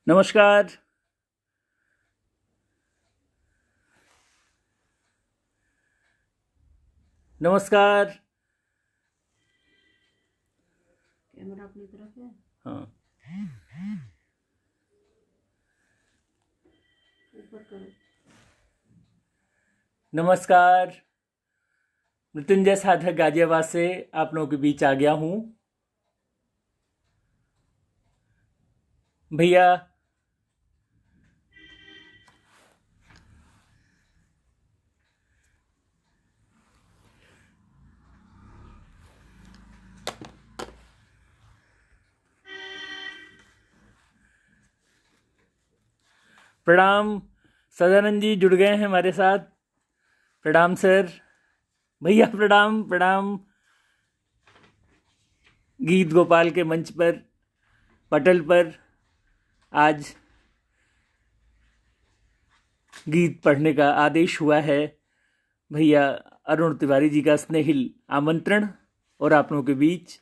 नमस्कार। नमस्कार। कैमरा अपनी तरफ है। हाँ, ऊपर करो। नमस्कार। मृत्युंजय साधक गाजियाबाद से आप लोगों के बीच आ गया हूँ। भैया, प्रणाम। सदानंद जी जुड़ गए हैं हमारे साथ। प्रणाम सर। भैया प्रणाम प्रणाम। गीत गोपाल के मंच पर, पटल पर आज गीत पढ़ने का आदेश हुआ है। भैया अरुण तिवारी जी का स्नेहिल आमंत्रण और आप लोगों के बीच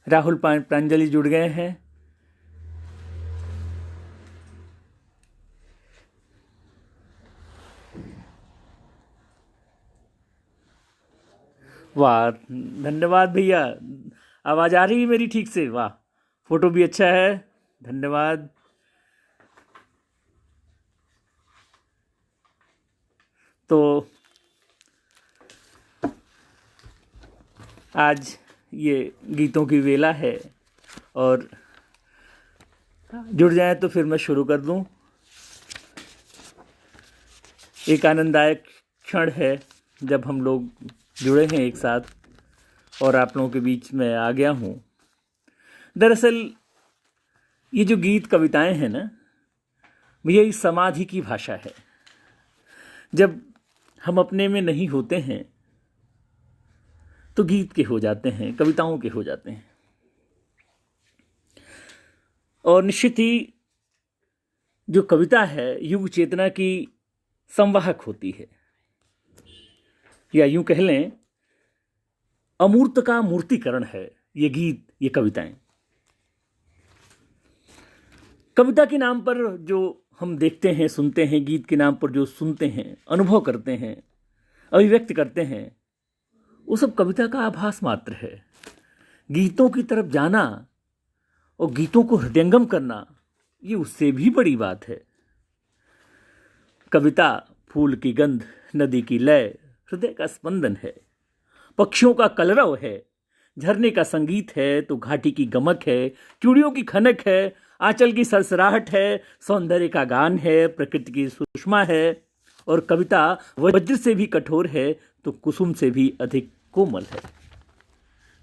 राहुल प्रांजलि जुड़ गए हैं। वाह, धन्यवाद भैया। आवाज आ रही है मेरी ठीक से? वाह, फोटो भी अच्छा है, धन्यवाद। तो आज ये गीतों की वेला है और जुड़ जाए तो फिर मैं शुरू कर दूं। एक आनंददायक क्षण है जब हम लोग जुड़े हैं एक साथ और आप लोगों के बीच में आ गया हूं। दरअसल ये जो गीत कविताएं हैं ना, भैया ये समाधि की भाषा है। जब हम अपने में नहीं होते हैं तो गीत के हो जाते हैं, कविताओं के हो जाते हैं। और निश्चित ही जो कविता है युग चेतना की संवाहक होती है, या यूं कह लें अमूर्त का मूर्तिकरण है ये गीत, ये कविताएं। कविता के नाम पर जो हम देखते हैं, सुनते हैं, गीत के नाम पर जो सुनते हैं, अनुभव करते हैं, अभिव्यक्त करते हैं, वो सब कविता का आभास मात्र है। गीतों की तरफ जाना और गीतों को हृदयंगम करना, ये उससे भी बड़ी बात है। कविता फूल की गंध, नदी की लय, हृदय का स्पंदन है, पक्षियों का कलरव है, झरने का संगीत है तो घाटी की गमक है, चूड़ियों की खनक है, आंचल की सरसराहट है, सौंदर्य का गान है, प्रकृति की सुषमा है। और कविता वज्र से भी कठोर है तो कुसुम से भी अधिक कोमल है।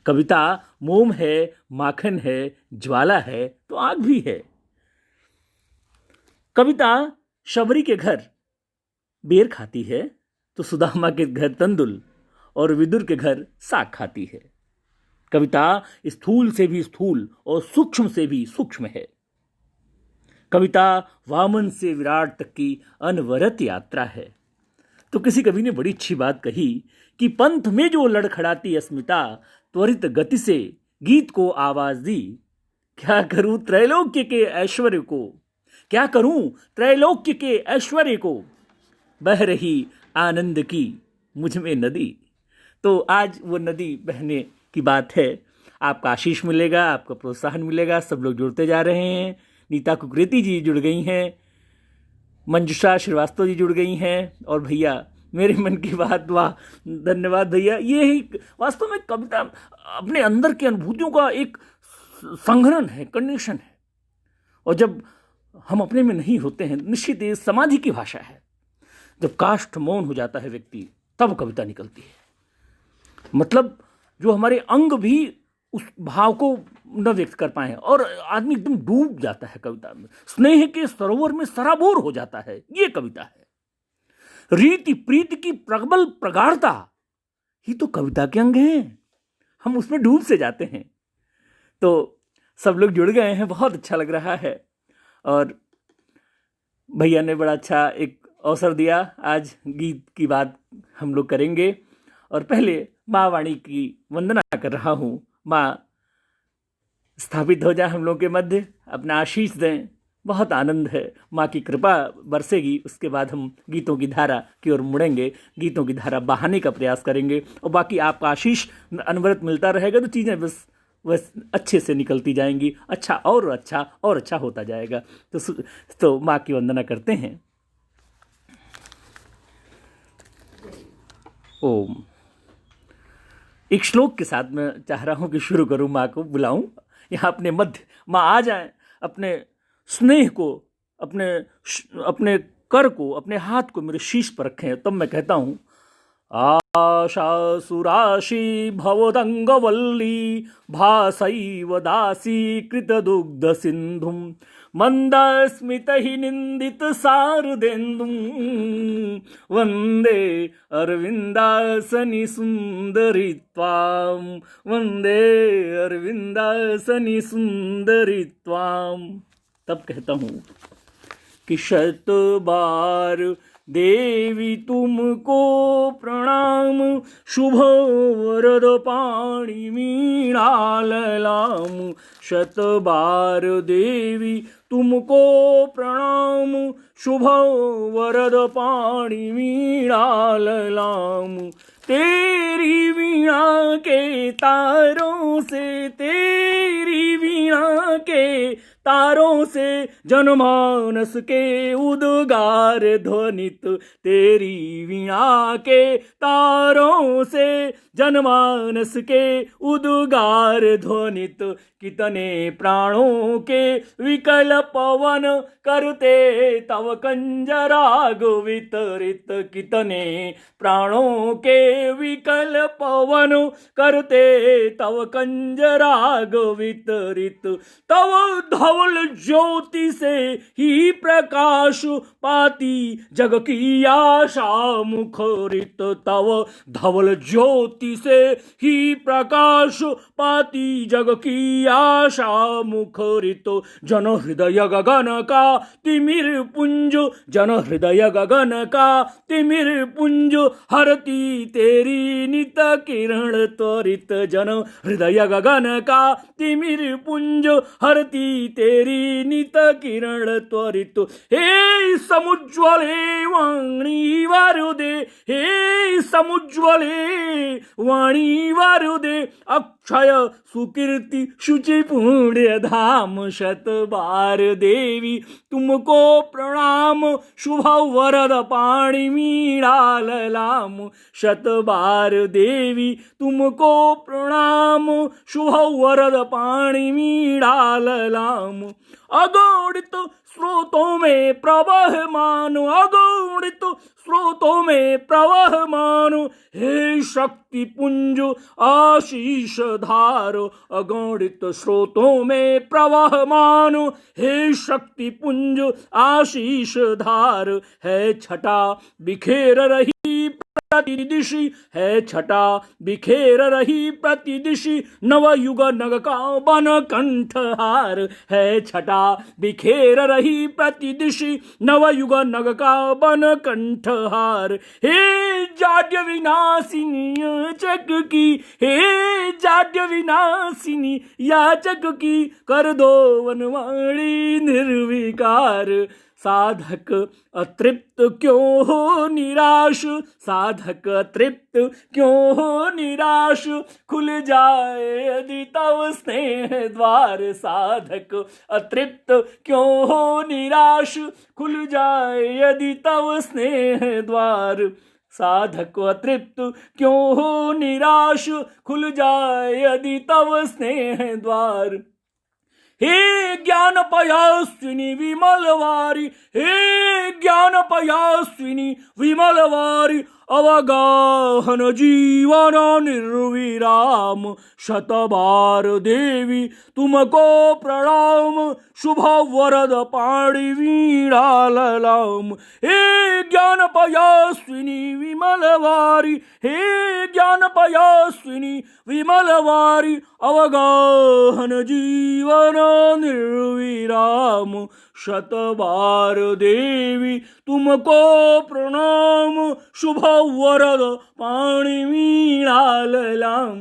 कविता मोम है, माखन है, ज्वाला है तो आग भी है। कविता शबरी के घर बेर खाती है तो सुदामा के घर तंदुल और विदुर के घर साग खाती है। कविता स्थूल से भी स्थूल और सूक्ष्म से भी सूक्ष्म है। कविता वामन से विराट तक की अनवरत यात्रा है। तो किसी कवि ने बड़ी अच्छी बात कही कि पंथ में जो लड़खड़ाती अस्मिता, त्वरित गति से गीत को आवाज दी। क्या करूं त्रैलोक्य के ऐश्वर्य को, क्या करूं त्रैलोक्य के ऐश्वर्य को, बह रही आनंद की मुझ में नदी। तो आज वो नदी बहने की बात है। आपका आशीष मिलेगा, आपका प्रोत्साहन मिलेगा। सब लोग जुड़ते जा रहे हैं। नीता कुकरेती जी जुड़ गई हैं, मंजुषा श्रीवास्तव जी जुड़ गई हैं, और भैया मेरे मन की बात, वाह धन्यवाद भैया। ये ही वास्तव में कविता अपने अंदर की अनुभूतियों का एक संघनन है, कंडेंसेशन है। और जब हम अपने में नहीं होते हैं, निश्चित ये समाधि की भाषा है। जब काष्ठ मौन हो जाता है व्यक्ति, तब कविता निकलती है। मतलब जो हमारे अंग भी उस भाव को न व्यक्त कर पाए और आदमी एकदम डूब जाता है कविता में, स्नेह के सरोवर में सराबोर हो जाता है। ये कविता है। रीति प्रीति की प्रबल प्रगाढ़ता ही तो कविता के अंग हैं। हम उसमें डूब से जाते हैं। तो सब लोग जुड़ गए हैं, बहुत अच्छा लग रहा है। और भैया ने बड़ा अच्छा एक अवसर दिया। आज गीत की बात हम लोग करेंगे और पहले माँ वाणी की वंदना कर रहा हूँ। माँ स्थापित हो जाए हम लोगों के मध्य, अपना आशीष दें। बहुत आनंद है, माँ की कृपा बरसेगी, उसके बाद हम गीतों की धारा की ओर मुड़ेंगे, गीतों की धारा बहाने का प्रयास करेंगे और बाकी आपका आशीष अनवरत मिलता रहेगा तो चीज़ें बस अच्छे से निकलती जाएंगी, अच्छा और अच्छा और अच्छा होता जाएगा। तो माँ की वंदना करते हैं। ओम। एक श्लोक के साथ मैं चाह रहा हूँ कि शुरू करूँ, माँ को बुलाऊं यहाँ अपने मध्य। माँ आ जाएं, अपने स्नेह को, अपने कर को, अपने हाथ को मेरे शीश पर रखें। तब मैं कहता हूँ, आशासुराशि भवदंगवल्ली भासैव दासी कृतदुग्ध सिंधुम मंदस्मितहि निंदित सारदेन्दुं वंदे अरविंदासनि सुंदरी त्वां, वंदे अरविंदासनि सुंदरी त्वां। तब कहता हूँ कि शत बार देवी तुमको प्रणाम, शुभ वरद पाणि मीणा ललाम। शत बार देवी तुमको प्रणाम, शुभ वरद पाणि मीणा ललाम। तेरी वीणा के तारों से, तेरी वीणा के तारों से जनमानस के उद्गार ध्वनित, तेरी वीणा के तारों से जनमानस के उद्गार ध्वनित। कितने प्राणों के विकल पवन करते तव कंजराग वितरित, कितने प्राणों के विकल पवन करते तव कंजराग वितरित। तव धवल ज्योति से ही प्रकाश पाती जग की आशा मुखरित, तव धवल ज्योति से ही प्रकाश पाती जग की आशा मुखरित। जन हृदय गगन का तिमिर पुंज, जन हृदय गगन का तिमिर पुंज हरती तेरी नित किरण त्वरित। जन हृदय गगन का तिमिर पुंज हरती तेरी नित किरण त्वरित। हे समुज्ज्वले वाणी वारुदे, हे समुज्ज्वले वाणी वारुदे, अक्षय सुकीर्ति शुचि पुण्य धाम। शत बार देवी तुमको प्रणाम, शुभ वरद पाणि मीणा ललाम। शत बार देवी तुमको प्रणाम, शुभ वरद पाणि मीणा ललाम। अगणित स्रोतों में प्रवहमान, अगणित स्रोतों में प्रवहमान, हे शक्ति पुंज आशीष धार। अगणित स्रोतों में प्रवहमान, हे शक्ति पुंज आशीष धार। है छटा बिखेर रही प्रतिदिशि, है छटा बिखेर रही प्रतिदिशि, नवयुग नग का बन कंठहार। है छटा बिखेर रही प्रतिदिशि, नवयुग नग का बन कंठहार। हे जाड्य विनाशिनी याचक की, हे जाड्य विनाशिनी याचक की, कर दो वनवाणी निर्विकार। साधक अतृप्त क्यों हो निराश, साधक अतृप्त क्यों हो निराश, खुल जाए यदि तव स्नेह द्वार। साधक अतृप्त क्यों हो निराश, खुल जाए यदि तव स्नेह द्वार। साधक अतृप्त क्यों हो निराश, खुल जाए यदि तव स्नेह द्वार। हे ज्ञान पयास्विनी विमलवारी, हे ज्ञान पयास्विनी विमलवारी, अवगाहन जीवन निर्विराम। शतबार देवी तुमको प्रणाम, शुभ वरद पाणि वीणा ललाम। हे ज्ञान पयास्विनी विमलवारी, हे ज्ञान पयास्विनी विमलवारी अवगाहन जीवन निर्विराम शतबार देवी तुमको प्रणाम शुभ वरद पाणी मीणाललाम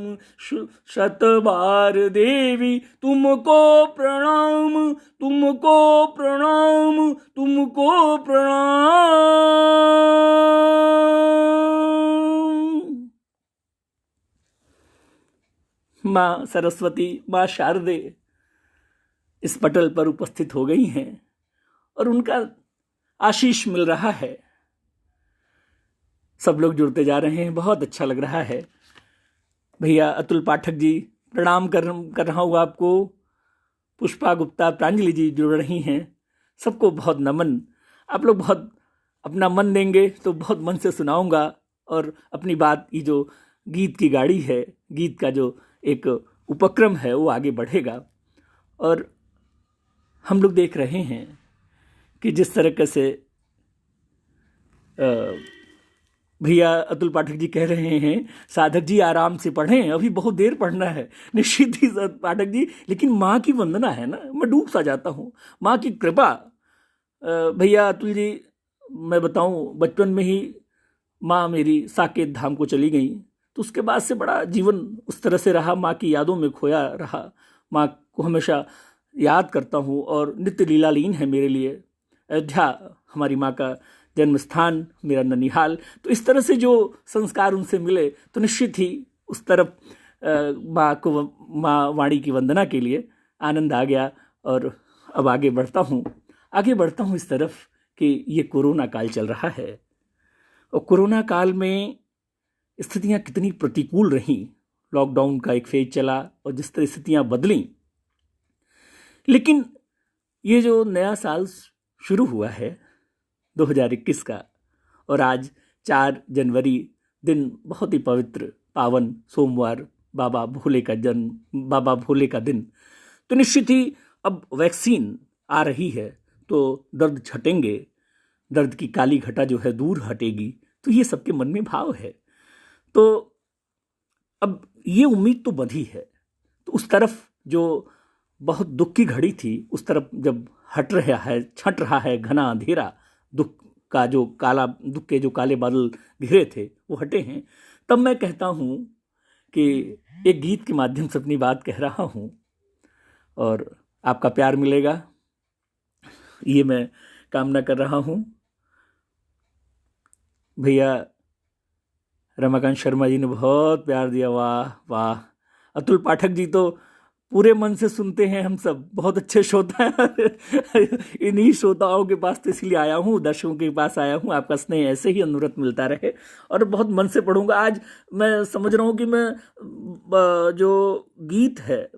शतबार देवी तुमको प्रणाम तुमको प्रणाम तुमको प्रणाम। माँ सरस्वती, माँ शारदे इस पटल पर उपस्थित हो गई हैं और उनका आशीष मिल रहा है। सब लोग जुड़ते जा रहे हैं, बहुत अच्छा लग रहा है। भैया अतुल पाठक जी प्रणाम कर रहा हूँ आपको। पुष्पा गुप्ता, प्रांजलि जी जुड़ रही हैं, सबको बहुत नमन। आप लोग बहुत अपना मन देंगे तो बहुत मन से सुनाऊंगा और अपनी बात, ये जो गीत की गाड़ी है, गीत का जो एक उपक्रम है वो आगे बढ़ेगा। और हम लोग देख रहे हैं कि जिस तरह से भैया अतुल पाठक जी कह रहे हैं साधक जी आराम से पढ़ें, अभी बहुत देर पढ़ना है। निश्चित ही पाठक जी, लेकिन माँ की वंदना है ना, मैं डूब सा जाता हूँ। माँ की कृपा। भैया अतुल जी, मैं बताऊँ, बचपन में ही माँ मेरी साकेत धाम को चली गई, तो उसके बाद से बड़ा जीवन उस तरह से रहा, माँ की यादों में खोया रहा। माँ को हमेशा याद करता हूँ और नित्य लीलालीन है मेरे लिए। अयोध्या हमारी माँ का जन्म स्थान, मेरा ननिहाल। तो इस तरह से जो संस्कार उनसे मिले तो निश्चित ही उस तरफ माँ को, माँ वाणी की वंदना के लिए आनंद आ गया। और अब आगे बढ़ता हूँ इस तरफ कि ये कोरोना काल चल रहा है और कोरोना काल में स्थितियाँ कितनी प्रतिकूल रहीं। लॉकडाउन का एक फेज चला और जिस तरह स्थितियाँ बदली, लेकिन ये जो नया साल शुरू हुआ है 2021 का, और आज 4 जनवरी दिन बहुत ही पवित्र पावन सोमवार, बाबा भोले का जन्म, बाबा भोले का दिन। तो निश्चित ही अब वैक्सीन आ रही है तो दर्द छटेंगे, दर्द की काली घटा जो है दूर हटेगी। तो ये सबके मन में भाव है। तो अब ये उम्मीद तो बंधी है। तो उस तरफ जो बहुत दुख की घड़ी थी, उस तरफ जब छट रहा है घना अंधेरा, दुख के जो काले बादल घिरे थे वो हटे हैं, तब मैं कहता हूँ कि एक गीत के माध्यम से अपनी बात कह रहा हूँ और आपका प्यार मिलेगा, ये मैं कामना कर रहा हूँ। भैया रमाकांत शर्मा जी ने बहुत प्यार दिया, वाह वाह। अतुल पाठक जी तो पूरे मन से सुनते हैं, हम सब बहुत अच्छे श्रोता हैं। इन्हीं श्रोताओं के पास तो इसलिए आया हूँ, दर्शकों के पास आया हूँ। आपका स्नेह ऐसे ही अनवरत मिलता रहे और बहुत मन से पढ़ूंगा। आज मैं समझ रहा हूँ कि मैं जो गीत है,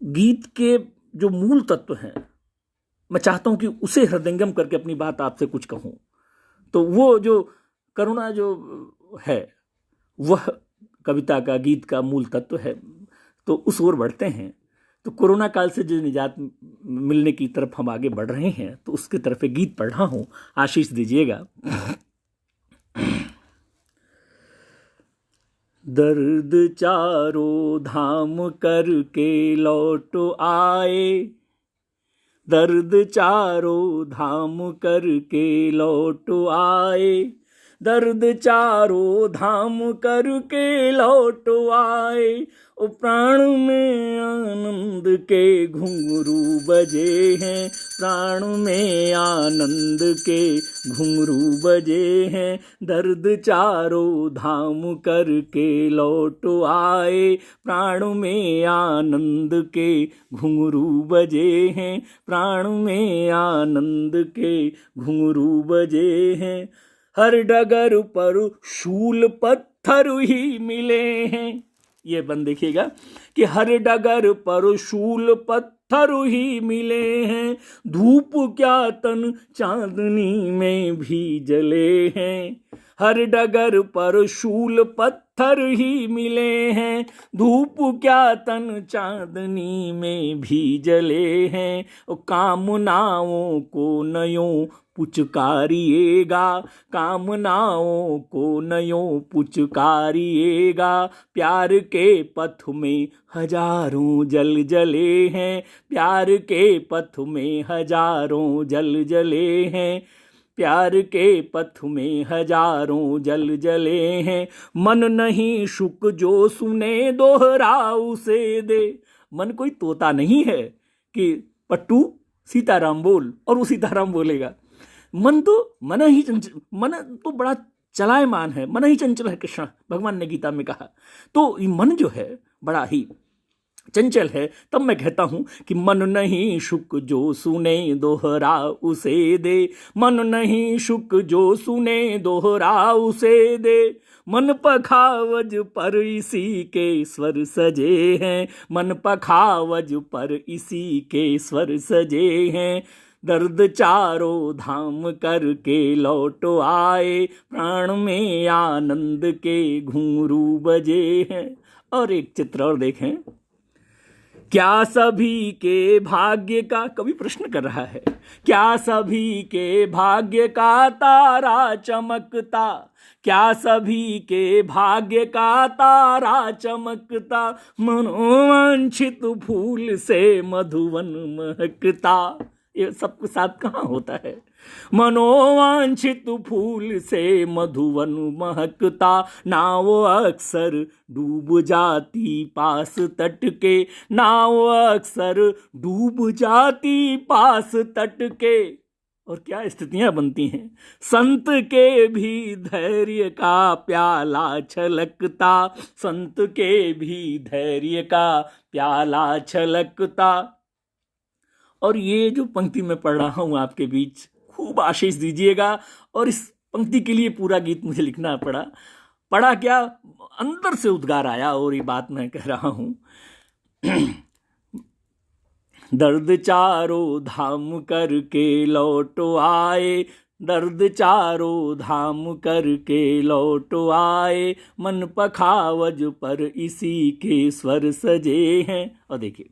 गीत के जो मूल तत्व हैं, मैं चाहता हूँ कि उसे हृदयंगम करके अपनी बात आपसे कुछ कहूँ। तो वो जो करुणा जो है वह कविता का, गीत का मूल तत्व है। तो उस ओर बढ़ते हैं। तो कोरोना काल से जो निजात मिलने की तरफ हम आगे बढ़ रहे हैं, तो उसकी तरफ एक गीत पढ़ रहा हूँ, आशीष दीजिएगा। दर्द चारों धाम करके लौट आए, दर्द चारों धाम करके लौट आए, दर्द चारों धाम करके लौट आए। ओ प्राण में आनंद के घुंघरू बजे हैं, प्राण में आनंद के घुंघरू बजे हैं। दर्द चारों धाम करके लौट आए, प्राण में आनंद के घुंघरू बजे हैं, प्राण में आनंद के घुंघरू बजे हैं। हर डगर पर शूल पत्थर ही मिले हैं। ये बंद देखिएगा कि हर डगर पर शूल पत्थर ही मिले हैं। धूप क्या तन चांदनी में भी जले हैं। हर डगर पर शूल पत्थर ही मिले हैं। धूप क्या तन चांदनी में भी जले हैं। कामनाओं को नयों पुचकारिएगा, कामनाओं को नयों पुचकारिएगा। प्यार के पथ में हजारों जल जले हैं, प्यार के पथ में हजारों जल जले हैं, प्यार के पथ में हजारों जल जले हैं। मन नहीं शुक जो सुने दोहरा उसे दे। मन कोई तोता नहीं है कि पट्टू सीताराम बोल और वो सीताराम बोलेगा। मन तो बड़ा चलायमान है, मन ही चंचल है, कृष्ण भगवान ने गीता में कहा। तो ये मन जो है बड़ा ही चंचल है। तब मैं कहता हूं कि मन नहीं शुक जो सुने दोहरा उसे दे, मन नहीं शुक जो सुने दोहरा उसे दे। मन पखावज पर इसी के स्वर सजे हैं, मन पखावज पर इसी के स्वर सजे हैं। दर्द चारों धाम करके लौट आए, प्राण में आनंद के घुंघरू बजे हैं। और एक चित्र और देखें, क्या सभी के भाग्य का, कवि प्रश्न कर रहा है, क्या सभी के भाग्य का तारा चमकता, क्या सभी के भाग्य का तारा चमकता, मनोवांछित फूल से मधुवन महकता। ये सबके साथ कहाँ होता है? मनोवांछित फूल से मधुवन महकता, नाव अक्सर डूब जाती पास तट के, नाव अक्सर डूब जाती पास तट के। और क्या स्थितियां बनती हैं। संत के भी धैर्य का प्याला छलकता, संत के भी धैर्य का प्याला छलकता। और ये जो पंक्ति मैं पढ़ रहा हूं आपके बीच, खूब आशीष दीजिएगा। और इस पंक्ति के लिए पूरा गीत मुझे लिखना पड़ा क्या, अंदर से उद्गार आया और ये बात मैं कह रहा हूं। दर्द चारों धाम करके लौट आए, दर्द चारों धाम करके लौट आए, मन पखावज पर इसी के स्वर सजे हैं। और देखिए,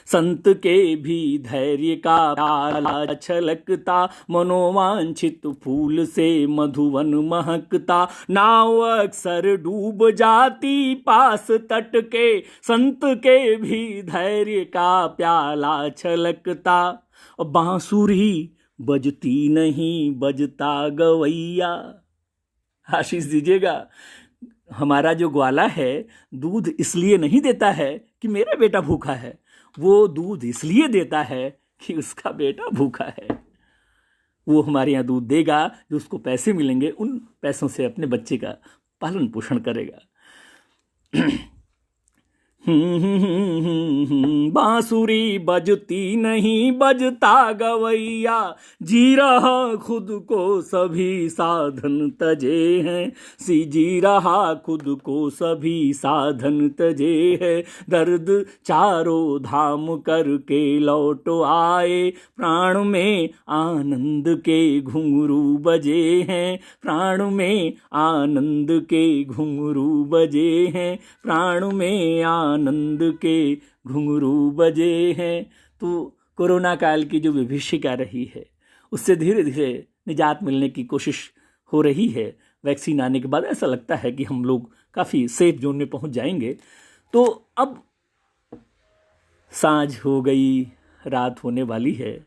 संत के भी धैर्य का प्याला छलकता, मनोवांछित फूल से मधुवन महकता, नाव अक्सर डूब जाती पास तट के, संत के भी धैर्य का प्याला छलकता। और बांसुरी बजती नहीं बजता गवैया। आशीष दीजिएगा। हमारा जो ग्वाला है दूध इसलिए नहीं देता है कि मेरा बेटा भूखा है, वो दूध इसलिए देता है कि उसका बेटा भूखा है। वो हमारे यहाँ दूध देगा, जो उसको पैसे मिलेंगे उन पैसों से अपने बच्चे का पालन पोषण करेगा। बांसुरी बजती नहीं बजता गवैया, जी रहा खुद को सभी साधन तजे हैं, जी रहा खुद को सभी साधन तजे है। दर्द चारों धाम करके लौट आए, प्राण में आनंद के घुंघरू बजे हैं, प्राण में आनंद के घुंघरू बजे हैं, प्राण में आनंद के घुंघरू बजे हैं। तो कोरोना काल की जो विभीषिका रही है, उससे धीरे धीरे निजात मिलने की कोशिश हो रही है। वैक्सीन आने के बाद ऐसा लगता है कि हम लोग काफ़ी सेफ जोन में पहुंच जाएंगे। तो अब सांझ हो गई, रात होने वाली है,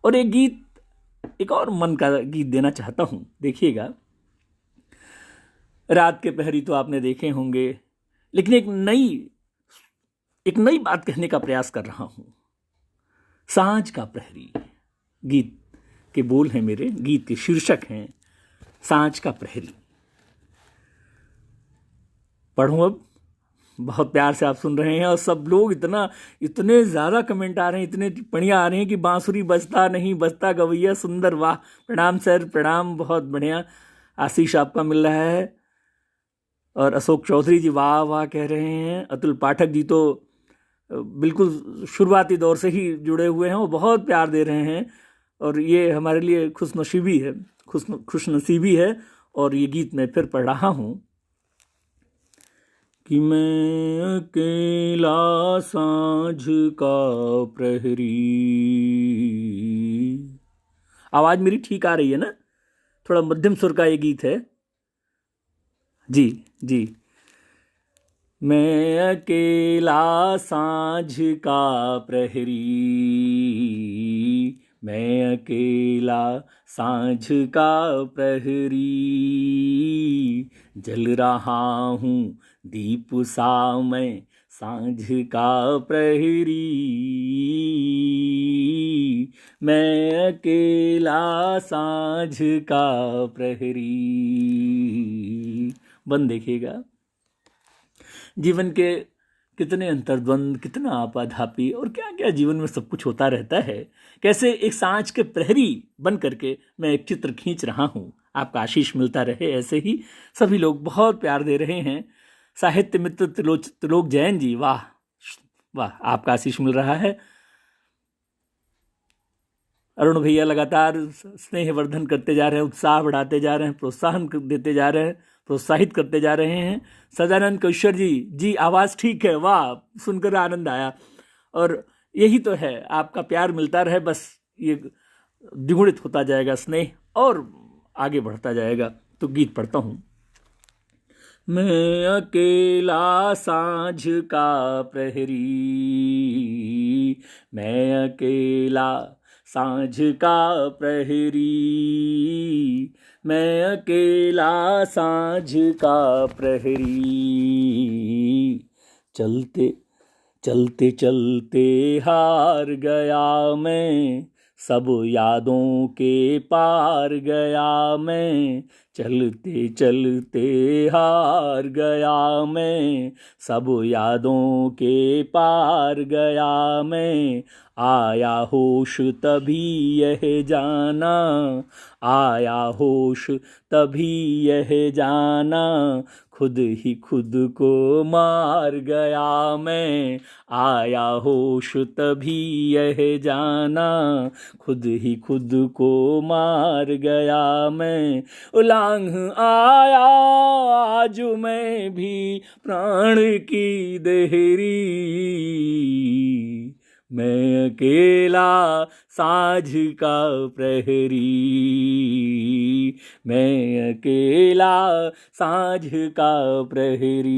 और एक और मन का गीत देना चाहता हूं। देखिएगा, रात के प्रहरी तो आपने देखे होंगे, लेकिन एक नई बात कहने का प्रयास कर रहा हूं। सांझ का प्रहरी गीत के बोल हैं मेरे, गीत के शीर्षक हैं सांझ का प्रहरी। पढ़ूं अब? बहुत प्यार से आप सुन रहे हैं, और सब लोग इतने ज़्यादा कमेंट आ रहे हैं, इतने टिप्पणियाँ आ रही हैं कि बांसुरी बजता नहीं बजता गवैया सुंदर, वाह, प्रणाम सर, प्रणाम, बहुत बढ़िया। आशीष आपका मिल रहा है। और अशोक चौधरी जी वाह वाह कह रहे हैं। अतुल पाठक जी तो बिल्कुल शुरुआती दौर से ही जुड़े हुए हैं, वो बहुत प्यार दे रहे हैं, और ये हमारे लिए खुशनसीबी है। और ये गीत मैं फिर पढ़ रहा हूँ कि मैं अकेला सांझ का प्रहरी, आवाज मेरी ठीक आ रही है ना? थोड़ा मध्यम सुर का ये गीत है। जी जी। मैं अकेला सांझ का प्रहरी, मैं अकेला सांझ का प्रहरी, जल रहा हूँ दीप सा मैं सांझ का प्रहरी, मैं अकेला सांझ का प्रहरी। बन देखिएगा जीवन के कितने अंतर्द्वंद, कितना आपाधापी और क्या क्या जीवन में सब कुछ होता रहता है। कैसे एक सांझ के प्रहरी बन करके मैं एक चित्र खींच रहा हूँ। आपका आशीष मिलता रहे। ऐसे ही सभी लोग बहुत प्यार दे रहे हैं। साहित्य मित्र त्रिलोक जैन जी, वाह वाह, आपका आशीष मिल रहा है। अरुण भैया लगातार स्नेहवर्धन करते जा रहे हैं, उत्साह बढ़ाते जा रहे हैं, प्रोत्साहन देते जा रहे हैं, प्रोत्साहित करते जा रहे हैं। सदानंद कौशर जी, जी आवाज़ ठीक है, वाह, सुनकर आनंद आया। और यही तो है, आपका प्यार मिलता रहे, बस ये द्विगुणित होता जाएगा स्नेह और आगे बढ़ता जाएगा। तो गीत पढ़ता हूँ। मैं अकेला सांझ का प्रहरी, मैं अकेला सांझ का प्रहरी, मैं अकेला सांझ का प्रहरी, चलते चलते चलते हार गया मैं, सब यादों के पार गया मैं, चलते चलते हार गया मैं, सब यादों के पार गया मैं, आया होश तभी यह जाना, आया होश तभी यह जाना, खुद ही खुद को मार गया मैं, आया होश तभी यह जाना, खुद ही खुद को मार गया मैं, उलांघ आया आज मैं भी प्राण की देहरी, मैं अकेला सांझ का प्रहरी, मैं अकेला सांझ का प्रहरी।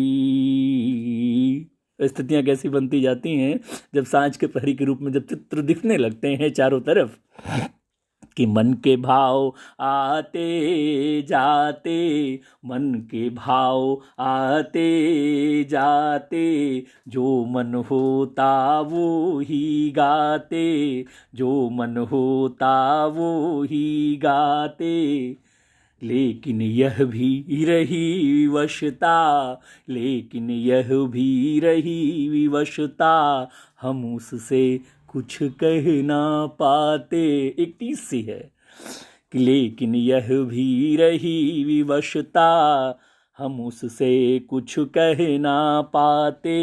स्थितियां कैसी बनती जाती हैं जब सांझ के प्रहरी के रूप में जब चित्र दिखने लगते हैं चारों तरफ, कि मन के भाव आते जाते, मन के भाव आते जाते, जो मन होता वो ही गाते, जो मन होता वो ही गाते, लेकिन यह भी रही विवशता, लेकिन यह भी रही विवशता, हम उससे कुछ कह ना पाते। एक टीस सी है कि लेकिन यह भी रही विवशता, हम उससे कुछ कह ना पाते,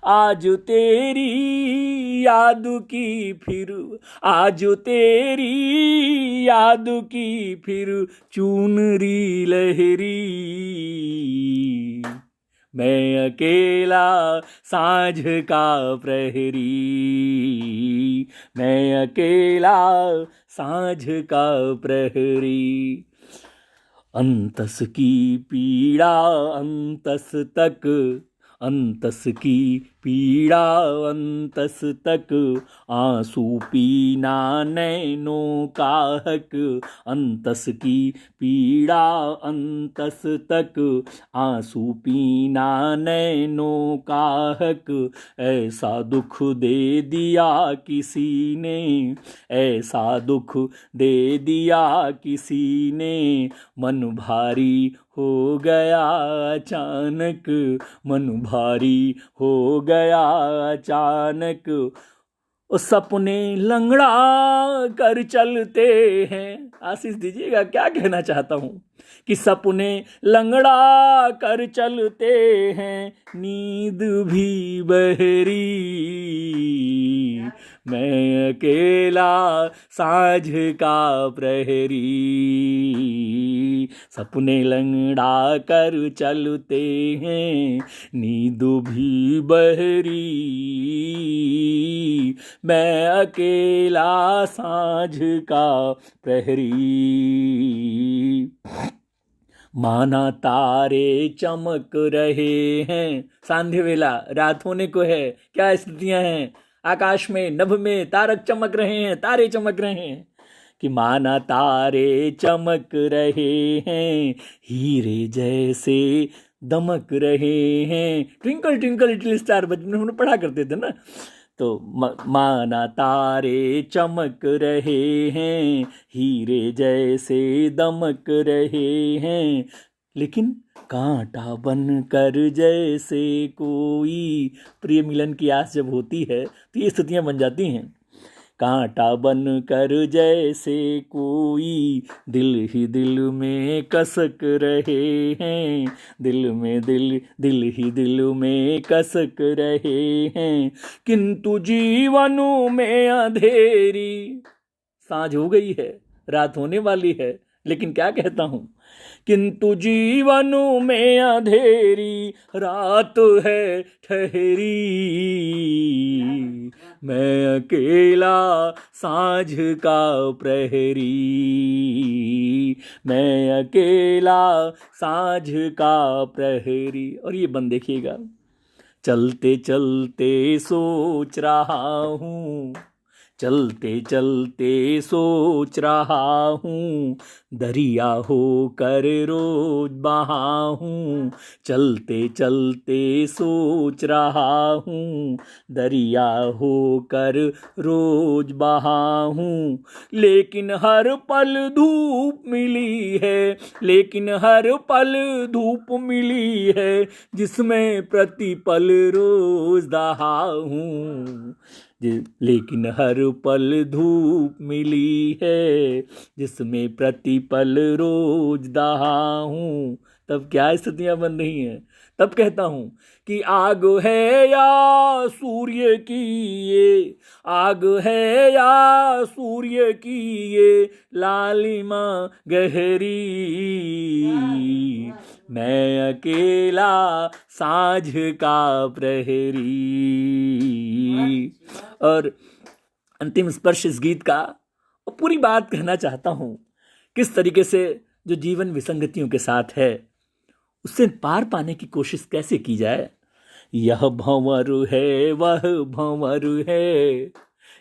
आज तेरी याद की फिर, आज तेरी याद की फिर चुनरी लहरी, मैं अकेला सांझ का प्रहरी, मैं अकेला सांझ का प्रहरी, अंतस की पीड़ा अंतस तक, अंतस की पीड़ा अंतस तक, आंसू पीना नैनों का हक, अंतस की पीड़ा अंतस तक, आंसू पीना नैनों का हक, ऐसा दुख दे दिया किसी ने, ऐसा दुख दे दिया किसी ने, मन भारी हो गया अचानक, मन भारी हो गया अचानक, उस सपने लंगड़ा कर चलते हैं। आशीष दीजिएगा, क्या कहना चाहता हूँ कि सपने लंगड़ा कर चलते हैं, नींद भी बहरी, मैं अकेला साँझ का प्रहरी, सपने लंगड़ा कर चलते हैं नींद भी बहरी, मैं अकेला साँझ का प्रहरी। माना तारे चमक रहे हैं, सांध्य वेला रात होने को है, क्या स्थितियां हैं, आकाश में नभ में तारक चमक रहे हैं, तारे चमक रहे हैं, कि माना तारे चमक रहे हैं, हीरे जैसे दमक रहे हैं। ट्विंकल ट्विंकल लिटिल स्टार बचपन में हम लोग पढ़ा करते थे ना। तो माना तारे चमक रहे हैं, हीरे जैसे दमक रहे हैं, लेकिन कांटा बनकर जैसे कोई, प्रिय मिलन की आस जब होती है तो ये स्थितियां बन जाती हैं। कांटा बनकर जैसे कोई, दिल ही दिल में कसक रहे हैं, दिल में दिल ही दिल में कसक रहे हैं, किंतु जीवनों में अंधेरी। सांझ हो गई है, रात होने वाली है, लेकिन क्या कहता हूं, किंतु जीवनों में अंधेरी रात है ठहरी, मैं अकेला साँझ का प्रहरी, मैं अकेला साँझ का प्रहरी। और ये बंद देखिएगा, चलते चलते सोच रहा हूँ, चलते चलते सोच रहा हूँ, दरिया होकर रोज बहा हूँ, चलते चलते सोच रहा हूँ, दरिया होकर रोज बहा हूँ, लेकिन हर पल धूप मिली है, लेकिन हर पल धूप मिली है, जिसमें प्रतिपल रोज दहा हूँ, लेकिन हर पल धूप मिली है, जिसमें प्रतिपल रोज दहा हूँ। तब क्या स्थितियां बन रही हैं, तब कहता हूं कि आग है या सूर्य की ये, आग है या सूर्य की ये लालिमा गहरी, मैं अकेला साँझ का प्रहरी। और अंतिम स्पर्श इस गीत का, और पूरी बात कहना चाहता हूं किस तरीके से जो जीवन विसंगतियों के साथ है उससे पार पाने की कोशिश कैसे की जाए। यह भंवर है वह भंवर है,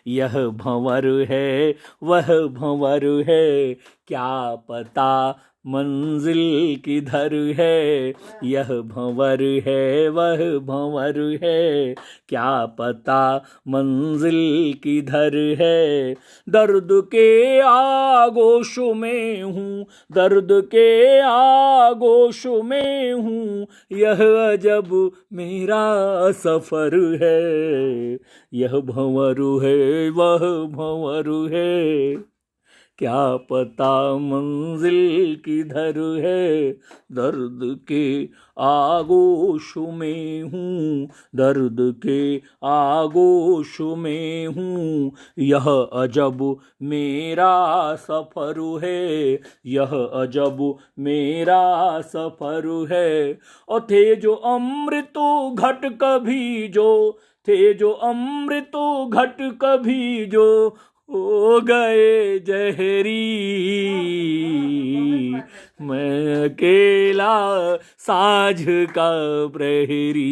यह भंवर है वह भंवर है, क्या पता मंजिल किधर है, यह भंवर है वह भंवर है, क्या पता मंजिल किधर है, दर्द के आगोश में हूँ, दर्द के आगोश में हूँ, यह अजब मेरा सफर है, यह भंवर है वह भंवर है, क्या पता मंजिल किधर है, दर्द के आगोश में हूँ, दर्द के आगोश में हूँ, यह अजब मेरा सफर है, यह अजब मेरा सफर है। और थे जो अमृतो घट कभी जो, थे जो अमृतो घट कभी जो, हो गए जहरी, मैं अकेला साँझ का प्रहरी,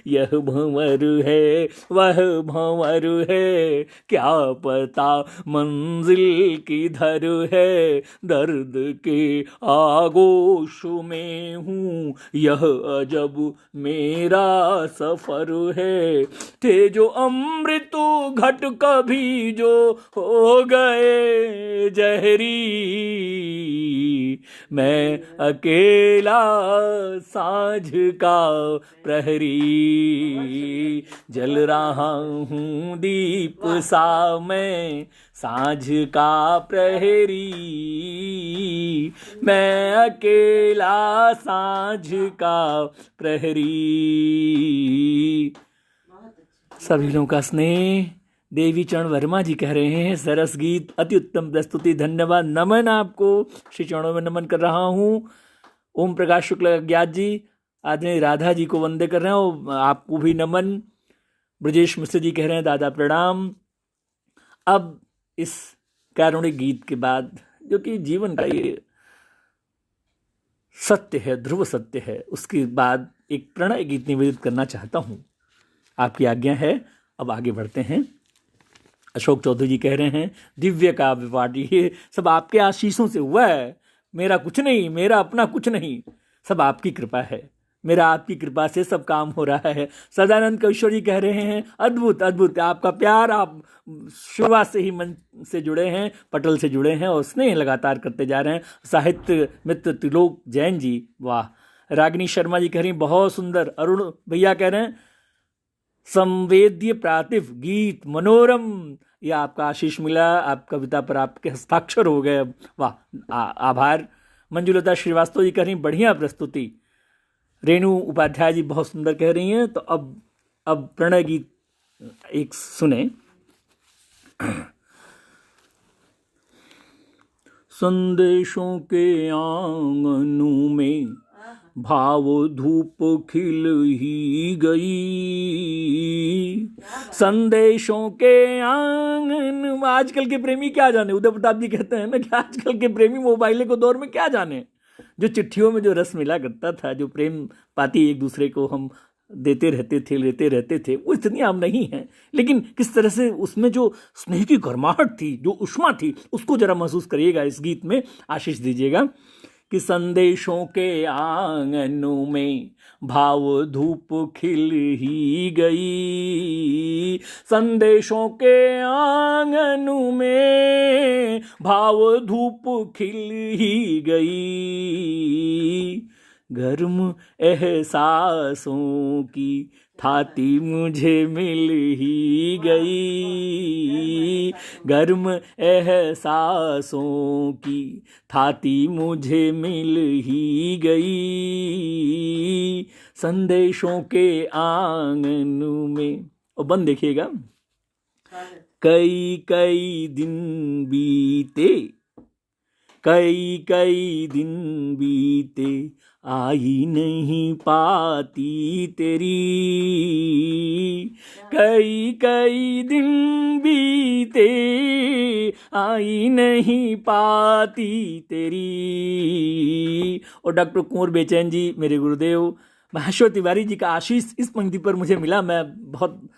यह भंवर है वह भंवर है, क्या पता मंजिल किधर है, दर्द के आगोश में हूँ, यह अजब मेरा सफर है। थे जो अमृतो घट कभी जो, हो गए जहरी, मैं अकेला साँझ का प्रहरी, जल रहा हूँ दीप सा मैं साँझ का प्रहरी, मैं अकेला साँझ का प्रहरी। सभी लोगों का स्नेह। देवी चरण वर्मा जी कह रहे हैं सरस गीत, अति उत्तम प्रस्तुति, धन्यवाद। नमन आपको, श्री चरणों में नमन कर रहा हूँ। ओम प्रकाश शुक्ल अज्ञात जी आदरणीय राधा जी को वंदे कर रहे हैं और आपको भी नमन। ब्रजेश मिश्र जी कह रहे हैं दादा प्रणाम। अब इस कारुणिक गीत के बाद, जो कि जीवन का ये सत्य है, ध्रुव सत्य है, उसके बाद एक प्रणय गीत निवेदित करना चाहता हूँ। आपकी आज्ञा है। अब आगे बढ़ते हैं। अशोक चौधरी जी कह रहे हैं दिव्य काव्य पाठ, ये सब आपके आशीषों से हुआ है। मेरा कुछ नहीं, मेरा अपना कुछ नहीं, सब आपकी कृपा है। मेरा आपकी कृपा से सब काम हो रहा है। सदानंद कौशल जी कह रहे हैं अद्भुत अद्भुत, आपका प्यार, आप शुरुआत से ही मन से जुड़े हैं, पटल से जुड़े हैं और स्नेह लगातार करते जा रहे हैं। साहित्य मित्र त्रिलोक जैन जी, वाह। रागिनी शर्मा जी कह रही बहुत सुंदर। अरुण भैया कह रहे हैं संवेद्य प्रातिभ गीत मनोरम, ये आपका आशीष मिला, आप कविता पर आपके हस्ताक्षर हो गए, वाह आभार। मंजुलता श्रीवास्तव जी कह रही बढ़िया प्रस्तुति। रेणु उपाध्याय जी बहुत सुंदर कह रही हैं। तो अब प्रणय गीत एक सुने। संदेशों के आंगनों में भाव धूप खिल ही गई, संदेशों के आंगन। आजकल के प्रेमी क्या जाने, उदय प्रताप जी कहते हैं ना कि आजकल के प्रेमी मोबाइल के दौर में क्या जाने। जो चिट्ठियों में जो रस मिला करता था, जो प्रेम पाती एक दूसरे को हम देते लेते रहते थे, वो स्थिति अब नहीं है। लेकिन किस तरह से उसमें जो स्नेह की गर्माहट थी, जो उष्मा थी, उसको जरा महसूस करिएगा, इस गीत में आशीष दीजिएगा। कि संदेशों के आंगनों में भाव धूप खिल ही गई, संदेशों के आंगनों में भाव धूप खिल ही गई, गर्म एहसासों की थाती मुझे मिल ही गई, गर्म एहसासों की थाती मुझे मिल ही गई, संदेशों के आंगन में। और बंद देखिएगा। कई कई दिन बीते, कई कई दिन बीते, आई नहीं पाती तेरी, कई कई दिन बीते, आई नहीं पाती तेरी। और डॉक्टर कुंवर बेचैन जी, मेरे गुरुदेव महेश्वर तिवारी जी का आशीष इस पंक्ति पर मुझे मिला। मैं बहुत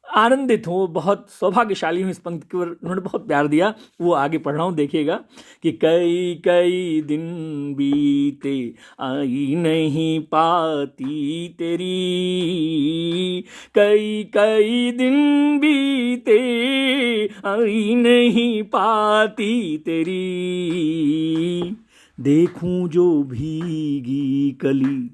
आनंदित हूँ, बहुत सौभाग्यशाली हूँ। इस पंक्ति को उन्होंने बहुत प्यार दिया, वो आगे पढ़ रहा हूँ, देखिएगा। कि कई कई दिन बीते, आई नहीं पाती तेरी, कई कई दिन बीते, आई नहीं पाती तेरी, देखूं जो भीगी कली,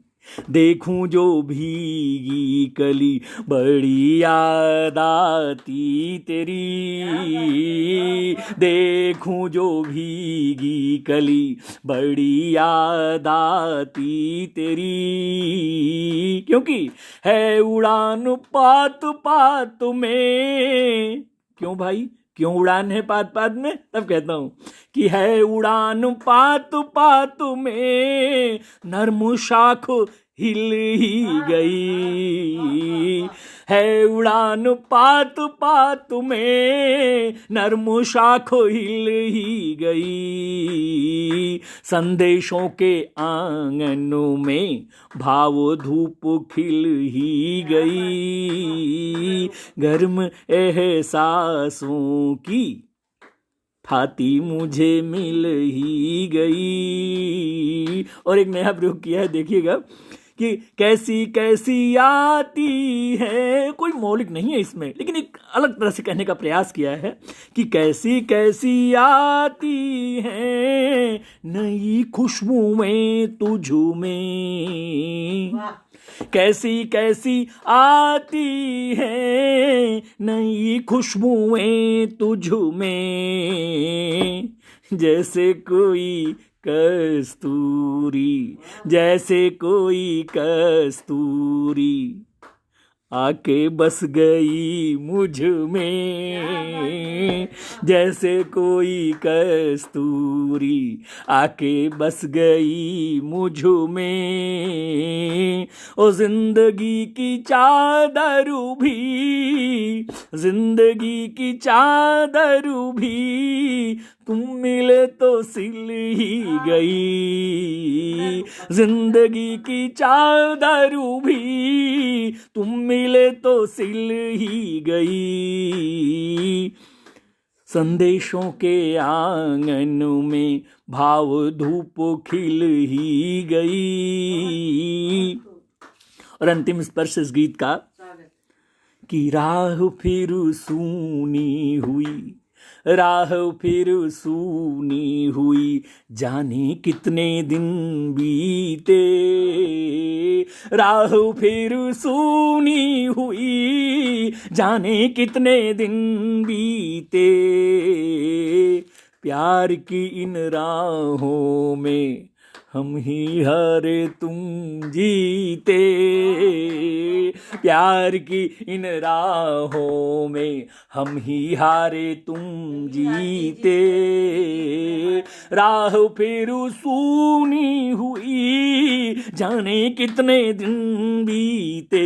देखूं जो भीगी कली, बड़ी याद आती तेरी, देखूं जो भीगी कली, बड़ी याद आती तेरी, क्योंकि है उड़ान पात पात में। क्यों भाई, क्यों उड़ान है पात पात में? तब कहता हूं कि है उड़ान पात पात में, नर्म शाख हिल ही गई, है उड़ान पात पात में, नर्म शाख हिल ही गई, संदेशों के आंगनों में भाव धूप खिल ही गई, गर्म एहसासों की थाती मुझे मिल ही गई। और एक नया प्रयोग किया है, देखिएगा। कि कैसी कैसी आती है, कोई मौलिक नहीं है इसमें, लेकिन एक अलग तरह से कहने का प्रयास किया है। कि कैसी कैसी आती है नई खुशबू में तुझ में, कैसी कैसी आती है नई खुशबुएं तुझ में, जैसे कोई कस्तूरी, जैसे कोई कस्तूरी, आके बस गई मुझ में, जैसे कोई कस्तूरी आके बस गई मुझ में। ओ जिंदगी की चादर भी, जिंदगी की चादर भी तुम मिले तो सिल ही गई। जिंदगी की चादर भी तुम मिले तो सिल ही गई। संदेशों के आंगन में भाव धूप खिल ही गई। और अंतिम स्पर्श इस गीत का कि राह फिर सूनी हुई, राह फिर सूनी हुई, जाने कितने दिन बीते। राह फिर सूनी हुई, जाने कितने दिन बीते। प्यार की इन राहों में हम ही हारे तुम जीते। प्यार की इन राहों में हम ही हारे तुम जीते। राह फिर सूनी हुई, जाने कितने दिन बीते।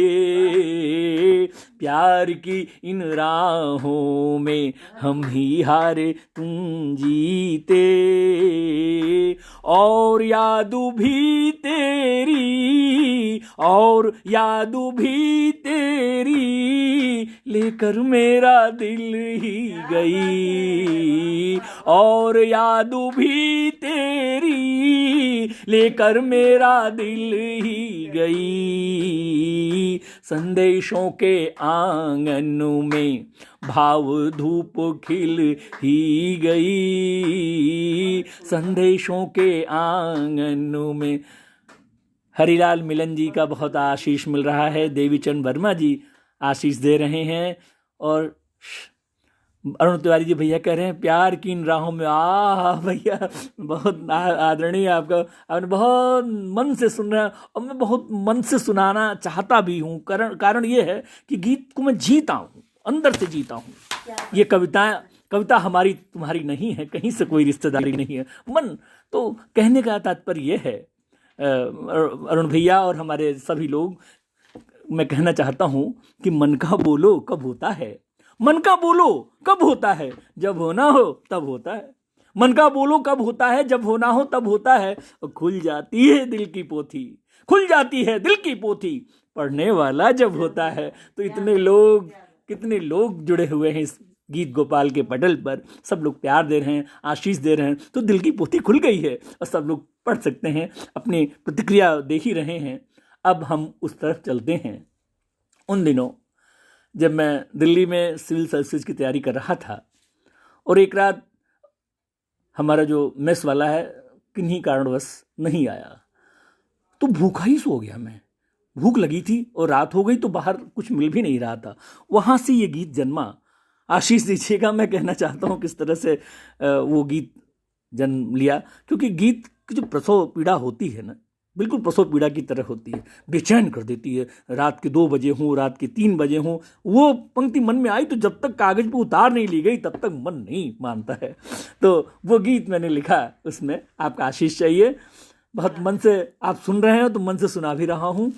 प्यार की इन राहों में हम ही हारे तुम जीते। और याद भी तेरी, और याद भी तेरी लेकर मेरा दिल ही गई। और याद भी तेरी लेकर मेरा दिल ही गई। संदेशों के आंगन में भाव धूप खिल ही गई। संदेशों के आंगन में हरिलाल मिलन जी का बहुत आशीष मिल रहा है। देवीचंद वर्मा जी आशीष दे रहे हैं। और अरुण तिवारी जी भैया कह रहे हैं प्यार की इन राहों में। भैया बहुत आदरणीय आपका, आपने बहुत मन से सुन रहे हैं और मैं बहुत मन से सुनाना चाहता भी हूँ। कारण ये है कि गीत को मैं जीता हूँ, अंदर से जीता हूँ। ये कविता हमारी तुम्हारी नहीं है, कहीं से कोई रिश्तेदारी नहीं है। मन तो कहने का तात्पर्य ये है अरुण भैया और हमारे सभी लोग, मैं कहना चाहता हूँ कि मन का बोलो कब होता है, मन का बोलो कब होता है, जब होना हो तब होता है। मन का बोलो कब होता है, जब होना हो तब होता है। और खुल जाती है दिल की पोथी, खुल जाती है दिल की पोथी पढ़ने वाला जब होता है। तो इतने लोग, कितने लोग जुड़े हुए हैं इस गीत गोपाल के पटल पर, सब लोग प्यार दे रहे हैं, आशीष दे रहे हैं, तो दिल की पोथी खुल गई है और सब लोग पढ़ सकते हैं, अपनी प्रतिक्रिया देख ही रहे हैं। अब हम उस तरफ चलते हैं। उन दिनों जब मैं दिल्ली में सिविल सर्विसेज की तैयारी कर रहा था और एक रात हमारा जो मेस वाला है किन्हीं कारणवश नहीं आया, तो भूखा ही सो गया मैं। भूख लगी थी और रात हो गई तो बाहर कुछ मिल भी नहीं रहा था। वहाँ से ये गीत जन्मा। आशीष दीजिएगा, मैं कहना चाहता हूँ किस तरह से वो गीत जन्म लिया। क्योंकि गीत की जो प्रसव पीड़ा होती है ना, बिल्कुल प्रसव पीड़ा की तरह होती है, बेचैन कर देती है। रात के 2 बजे हों, रात के 3 बजे हों, वो पंक्ति मन में आई तो जब तक कागज पे उतार नहीं ली गई तब तक मन नहीं मानता है। तो वो गीत मैंने लिखा, उसमें आपका आशीष चाहिए। बहुत मन से आप सुन रहे हैं तो मन से सुना भी रहा हूँ।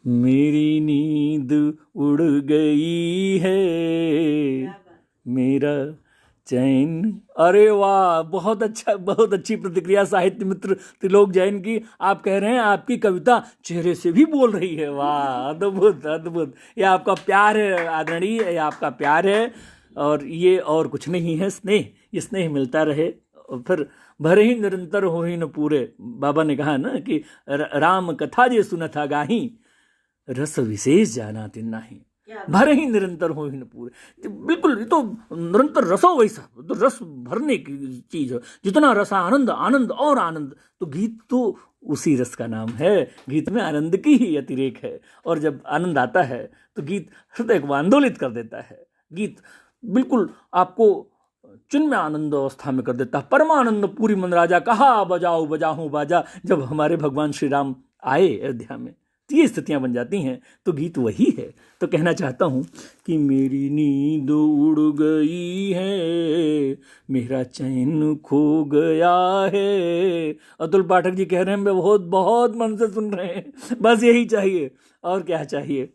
मेरी नींद उड़ गई है, मेरा चैन। अरे वाह, बहुत अच्छा, बहुत अच्छी प्रतिक्रिया साहित्य मित्र त्रिलोक जैन की। आप कह रहे हैं आपकी कविता चेहरे से भी बोल रही है। वाह, अद्भुत अद्भुत। ये आपका प्यार है आदरणीय, ये आपका प्यार है और ये और कुछ नहीं है, स्नेह। ये स्नेह मिलता रहे और फिर भरे ही निरंतर हो ही न पूरे। बाबा ने कहा ना कि राम कथा जे सुनथा गाही, रस विशेष जाना तिन नाही, भरे ही निरंतर हो ही न पूरे। बिल्कुल, ये तो निरंतर रसो वैसा, तो रस भरने की चीज है। जितना रस आनंद, आनंद और आनंद। तो गीत तो उसी रस का नाम है। गीत में आनंद की ही अतिरेक है और जब आनंद आता है तो गीत हृदय को आंदोलित कर देता है। गीत बिल्कुल आपको चिन्मय आनंद अवस्था में कर देता है। परमानंद पूरी मन राजा, कहा बजाओ बजाऊं बाजा। जब हमारे भगवान श्री राम आए अयोध्या में, तो ये स्थितियां बन जाती हैं। तो गीत वही है। तो कहना चाहता हूं कि मेरी नींद उड़ गई है, मेरा चैन खो गया है। अतुल पाठक जी कह रहे हैं मैं बहुत बहुत मन से सुन रहे हैं, बस यही चाहिए, और क्या चाहिए।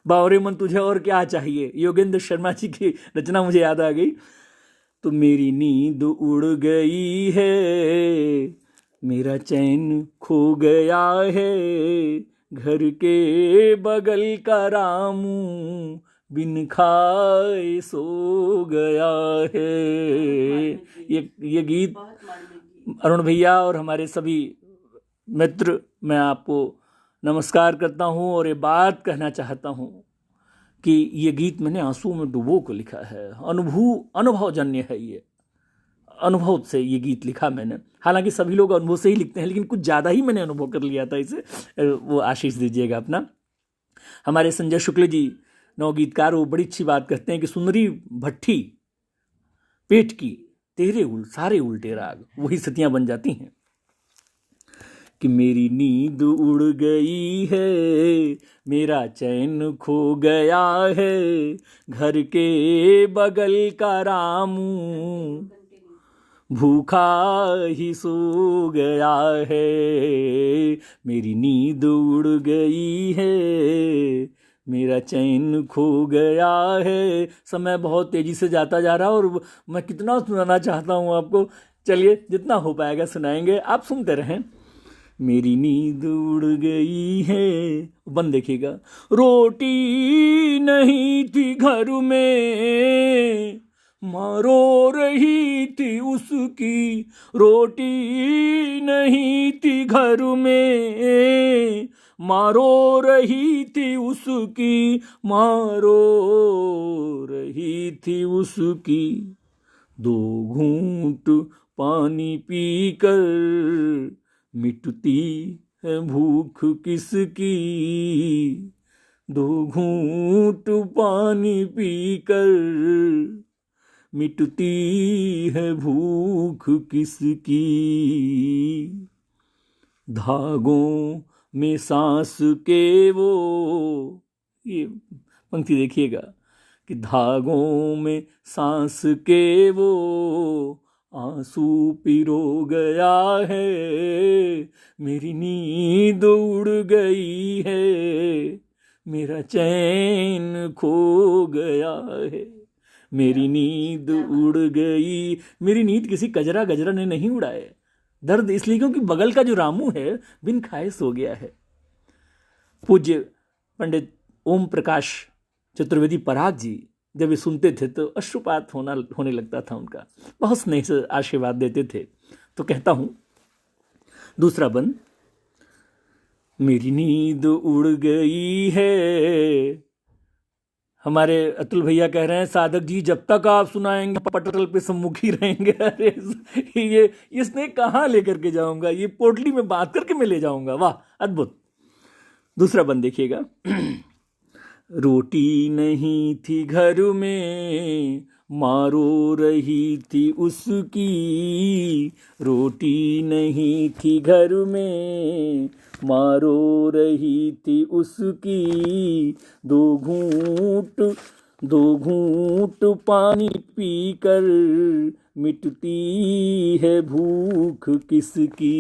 बावरे मन तुझे और क्या चाहिए, योगेंद्र शर्मा जी की रचना मुझे याद आ गई। तो मेरी नींद उड़ गई है, मेरा चैन खो गया है, घर के बगल का रामू बिन खाए सो गया है। ये गीत अरुण भैया और हमारे सभी मित्र, मैं आपको नमस्कार करता हूं और ये बात कहना चाहता हूं कि ये गीत मैंने आंसू में डुबो को लिखा है। अनुभवजन्य है, ये अनुभव से ये गीत लिखा मैंने। हालांकि सभी लोग अनुभव से ही लिखते हैं, लेकिन कुछ ज़्यादा ही मैंने अनुभव कर लिया था इसे, वो आशीष दीजिएगा अपना। हमारे संजय शुक्ल जी नवगीतकार, वो बड़ी अच्छी बात कहते हैं कि सुंदरी भट्ठी पेट की तेरे सारे उल्टे राग, वही स्थितियां बन जाती हैं कि मेरी नींद उड़ गई है, मेरा चैन खो गया है, घर के बगल का रामू भूखा ही सो गया है। मेरी नींद उड़ गई है, मेरा चैन खो गया है। समय बहुत तेजी से जाता जा रहा है और मैं कितना सुनाना चाहता हूँ आपको। चलिए, जितना हो पाएगा सुनाएंगे, आप सुनते रहें। मेरी नींद उड़ गई है, बंद देखिएगा। रोटी नहीं थी घर में, माँ रो रही थी उसकी, रोटी नहीं थी घर में, माँ रो रही थी उसकी, माँ रो रही थी उसकी। 2 घूंट पानी पीकर मिटती है भूख किसकी, 2 घूंट पानी पीकर मिटती है भूख किसकी। धागों में सांस के वो, ये पंक्ति देखिएगा कि धागों में सांस के वो आंसू पिरो गया है, मेरी नींद उड़ गई है, मेरा चैन खो गया है। मेरी नींद उड़ गई। मेरी नींद किसी कजरा गजरा ने नहीं उड़ाए। दर्द इसलिए क्योंकि बगल का जो रामू है बिन खाए सो गया है। पूज्य पंडित ओम प्रकाश चतुर्वेदी पराग जी जब ये सुनते थे तो अश्रुपात होने लगता था उनका। बहुत स्नेह से आशीर्वाद देते थे। तो कहता हूं, दूसरा बंद। मेरी नींद उड़ गई है। हमारे अतुल भैया कह रहे हैं, साधक जी जब तक आप सुनाएंगे पटल पे सम्मुखी रहेंगे। अरे ये इसने कहाँ लेकर के जाऊंगा, ये पोटली में बात करके मैं ले जाऊंगा। वाह, अद्भुत। दूसरा बंद देखिएगा। रोटी नहीं थी घर में, माँ रो रही थी उसकी, रोटी नहीं थी घर में, माँ रो रही थी उसकी। 2 घूंट पानी पीकर मिटती है भूख किसकी।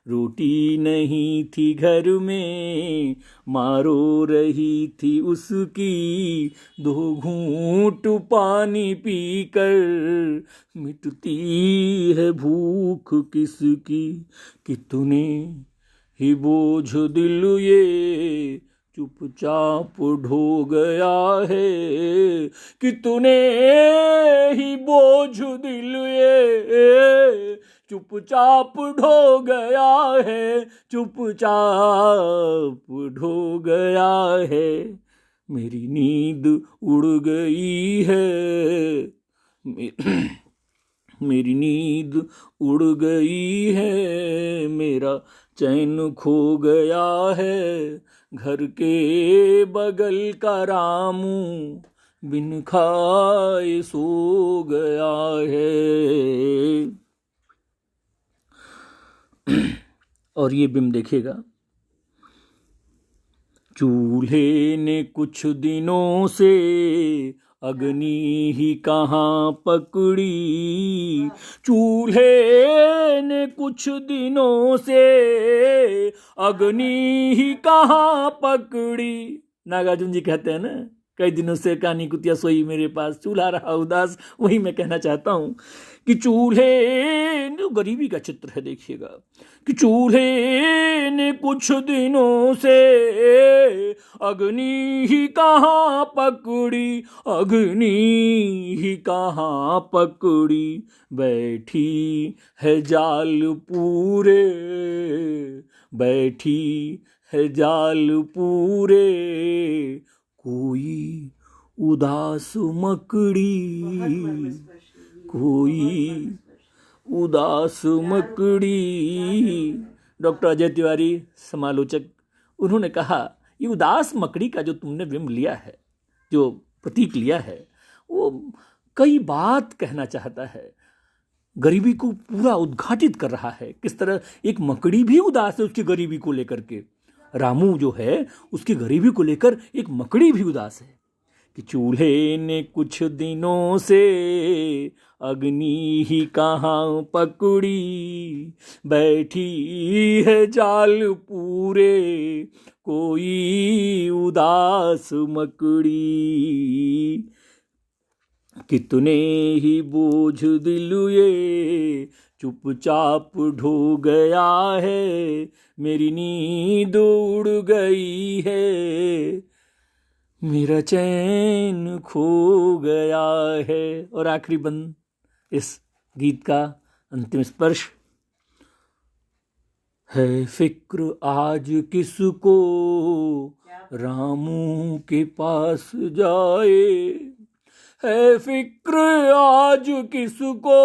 रोटी नहीं थी घर में, माँ रो रही थी उसकी। 2 घूंट पानी पीकर मिटती है भूख किसकी। कि तूने ही बोझ दिल ये चुपचाप ढो गया है, कि तूने ही बोझ दिल ये चुपचाप ढो गया है, चुपचाप ढो गया है। मेरी नींद उड़ गई है, मेरी नींद उड़ गई है, मेरा चैन खो गया है। घर के बगल का रामू बिन खाए सो गया है। और ये बिम देखिएगा। चूल्हे ने कुछ दिनों से अग्नि ही कहाँ पकड़ी, चूल्हे ने कुछ दिनों से अग्नि ही कहाँ पकड़ी। नागार्जुन जी कहते हैं ना, कई दिनों से कानी कुतिया सोई मेरे पास, चूल्हा रहा उदास। वही मैं कहना चाहता हूं कि चूल्हे, गरीबी का चित्र है देखिएगा, कि चूल्हे ने कुछ दिनों से अग्नि ही कहाँ पकड़ी, अग्नि ही कहाँ पकड़ी, बैठी है जाल पूरे, बैठी है जाल पूरे, कोई उदास मकड़ी, कोई उदास मकड़ी। डॉक्टर अजय तिवारी समालोचक, उन्होंने कहा ये उदास मकड़ी का जो तुमने बिंब लिया है, जो प्रतीक लिया है, वो कई बात कहना चाहता है, गरीबी को पूरा उद्घाटित कर रहा है। किस तरह एक मकड़ी भी उदास है उसकी गरीबी को लेकर के, रामू जो है उसकी गरीबी को लेकर एक मकड़ी भी उदास है। कि चूल्हे ने कुछ दिनों से अग्नि ही कहाँ पकड़ी, बैठी है जाल पूरे, कोई उदास मकड़ी। कितने ही बोझ दिल ये चुपचाप ढो गया है, मेरी नींद उड़ गई है, मेरा चैन खो गया है। और आखिरी बंद इस गीत का अंतिम स्पर्श है। फिक्र आज किसको रामू के पास जाए, है फिक्र आज किसको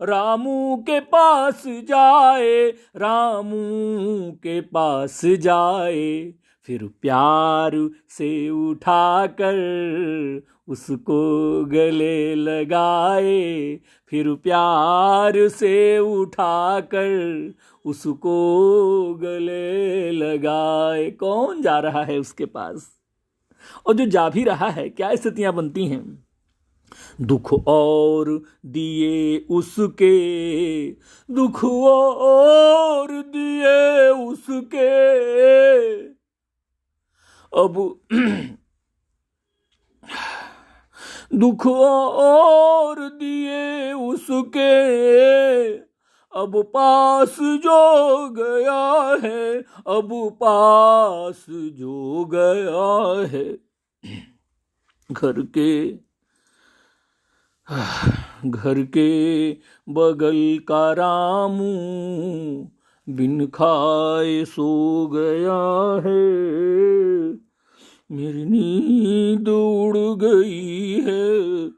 रामू के पास जाए, रामू के पास जाए, फिर प्यार से उठाकर उसको गले लगाए, फिर प्यार से उठाकर उसको गले लगाए। कौन जा रहा है उसके पास, और जो जा भी रहा है क्या स्थितियां बनती हैं। दुख और दिए उसके, दुख और दिए उसके, अब दुख और दिए उसके, अब पास जो गया है, अब पास जो गया है। घर के बगल का रामू बिन खाए सो गया है, मेरी नींद उड़ गई है,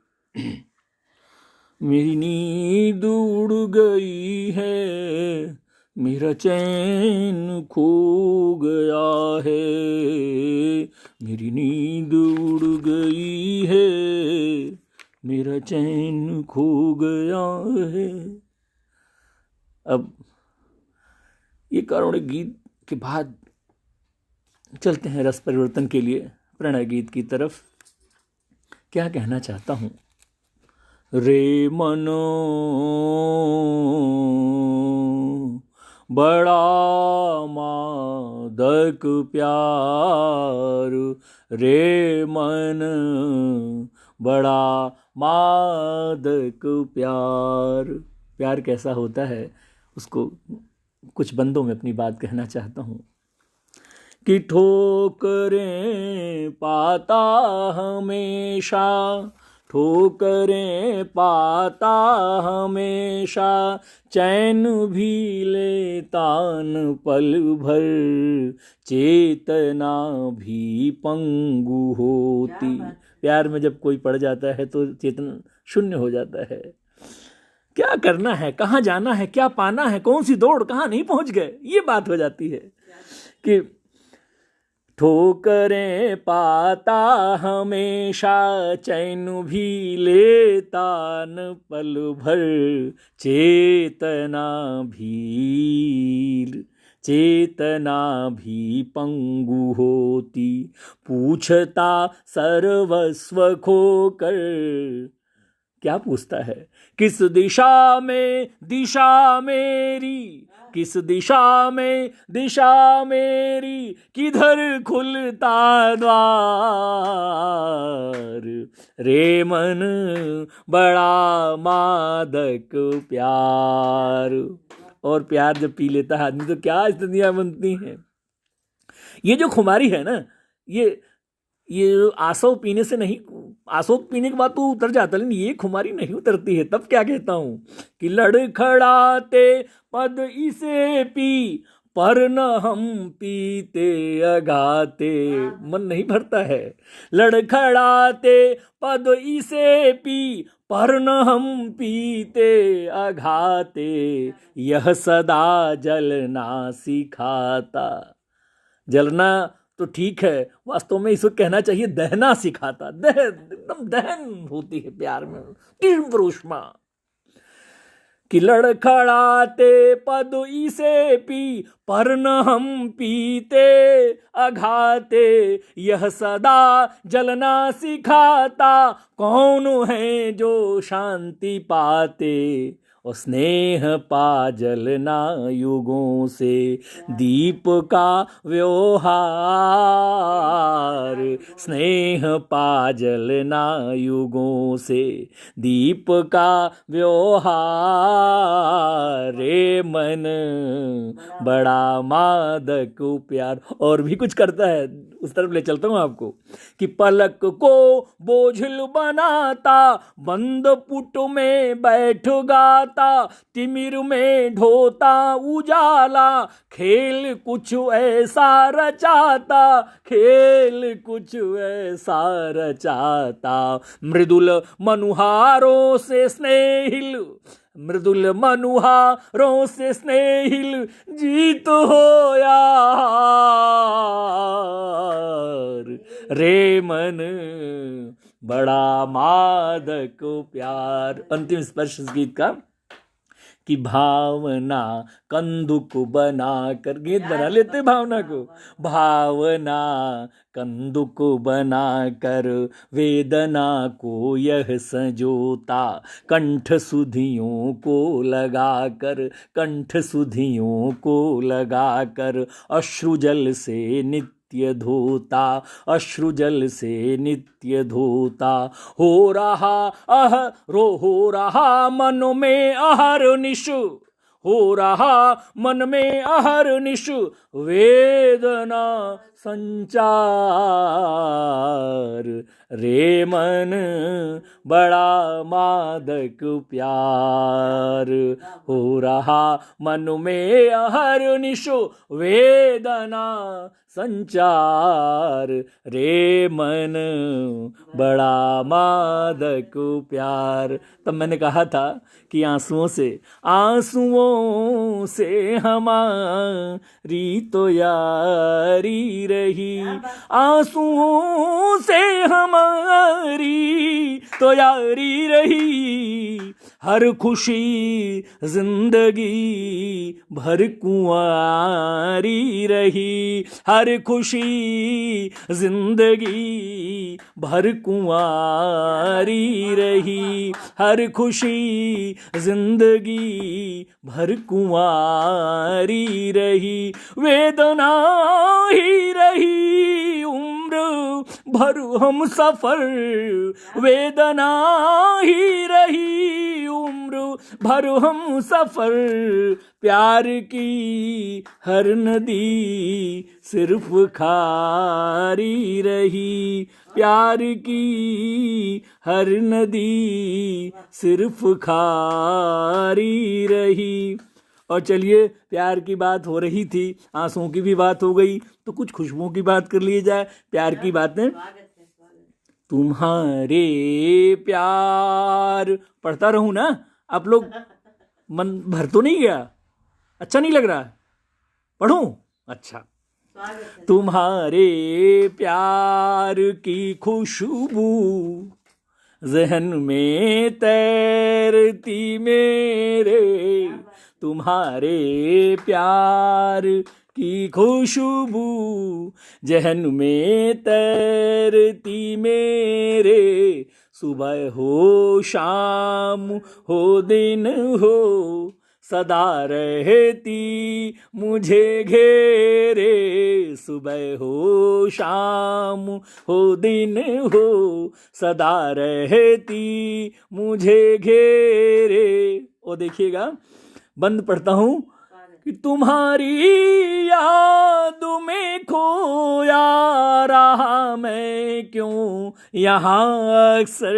मेरी नींद उड़ गई है, मेरा चैन खो गया है, मेरी नींद उड़ गई है, मेरा चैन खो गया है। अब ये कारुणिक गीत के बाद चलते हैं रस परिवर्तन के लिए प्रणय गीत की तरफ। क्या कहना चाहता हूँ। रे मनो बड़ा मादक प्यार, रे मन बड़ा मादक प्यार। प्यार कैसा होता है उसको कुछ बंदों में अपनी बात कहना चाहता हूँ। कि ठोकरें पाता हमेशा, ठोकरें पाता हमेशा, चैन भी लेता न पल भर, चेतना भी पंगु होती। प्यार में जब कोई पड़ जाता है तो चेतना शून्य हो जाता है। क्या करना है, कहाँ जाना है, क्या पाना है, कौन सी दौड़, कहाँ नहीं पहुंच गए, ये बात हो जाती है। कि ठोकरें पाता हमेशा, चैन भी लेता न पल भर, चेतना भी पंगु होती, पूछता सर्वस्व खोकर। क्या पूछता है? किस दिशा में दिशा मेरी, किस दिशा में दिशा मेरी, किधर खुलता द्वार। रे मन बड़ा मादक प्यार। और प्यार जब पी लेता है आदमी तो क्या स्थितियां बनती हैं। ये जो खुमारी है ना, ये आसव पीने से नहीं, आसव पीने के बाद तो उतर जाता, लेकिन ये खुमारी नहीं उतरती है। तब क्या कहता हूं कि लड़खड़ाते पद इसे पी, पर न हम पीते अगाते। मन नहीं भरता है। लड़खड़ाते पद इसे पी, पर न हम पीते अघाते। यह सदा जलना सिखाता। जलना तो ठीक है, वास्तव में इसको कहना चाहिए दहना सिखाता। एकदम दहन होती है प्यार में, तीव्र ऊष्मा। कि लड़खड़ाते पद इसे पी, पर न हम पीते अघाते। यह सदा जलना सिखाता, कौन है जो शांति पाते। और स्नेह पा जलना युगों से, दीप का व्यवहार। स्नेह पा जलना युगों से, दीप का व्यवहार। रे मन बड़ा मादक प्यार। और भी कुछ करता है, उस तरफ ले चलता हूं आपको। कि पलक को बोझल बनाता, बंद पुट में बैठ गाता। तिमिर में ढोता उजाला, खेल कुछ ऐसा रचाता। खेल कुछ ऐसा रचाता। मृदुल मनुहारों से स्नेहिल, मृदुल मनुहारों से स्नेहिल, जीत हो यार। रे मन बड़ा मादक प्यार। अंतिम स्पर्श इस गीत का। कि भावना कंदुक बना कर, गीत बना लेते भावना को। भावना कंदुक बना कर, वेदना को यह संजोता। कंठ सुधियों को लगा कर, कंठ सुधियों को लगा कर। अश्रुजल से नित्य धोता, अश्रुजल से नित्य धोता। हो रहा मन में अहरनिश, हो रहा मन में अहरनिश। वेदना संचार। रे मन बड़ा मादक प्यार। हो रहा मन में अहरनिश, वेदना संचार। रे मन बड़ा मादक प्यार। तब मैंने कहा था कि आंसुओं से हमारी तो यारी रही। आंसुओं से हमारी तो यारी रही। हर खुशी जिंदगी भर कुंवारी रही। हर खुशी जिंदगी भर कुंवारी रही। हर खुशी जिंदगी भर कुंवारी रही। वेदना ही रही उम्र भर हम सफर। वेदना ही रही उम्र भर हम सफर। प्यार की हर नदी सिर्फ खारी रही। प्यार की हर नदी सिर्फ खारी रही। और चलिए, प्यार की बात हो रही थी, आंसुओं की भी बात हो गई, तो कुछ खुशबुओं की बात कर ली जाए। प्यार की बातें। तुम्हारे प्यार पढ़ता रहूं ना, आप लोग मन भर तो नहीं गया? अच्छा नहीं लग रहा? पढ़ूं? अच्छा। स्वागत है। तुम्हारे प्यार की खुशबू जहन में तैरती मेरे, तुम्हारे प्यार की खुशबू जहन में तैरती मेरे, सुबह हो शाम हो दिन हो सदा रहती मुझे घेरे, सुबह हो शाम हो दिन हो सदा रहती मुझे घेरे। और देखिएगा, बंद पढ़ता हूं कि तुम्हारी याद में खोया रहा मैं क्यों यहाँ अक्सर,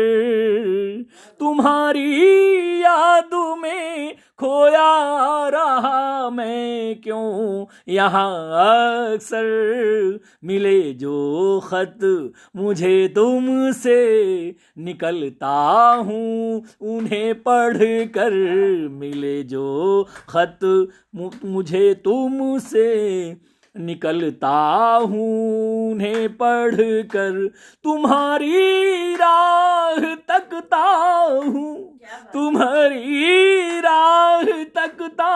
तुम्हारी याद में खोया रहा मैं क्यों यहाँ अक्सर, मिले जो खत मुझे तुमसे निकलता हूँ उन्हें पढ़ कर, मिले जो खत मुझे तुमसे निकलता हूँ उन्हें पढ़ कर, तुम्हारी राह तकता हूँ, तुम्हारी राह तकता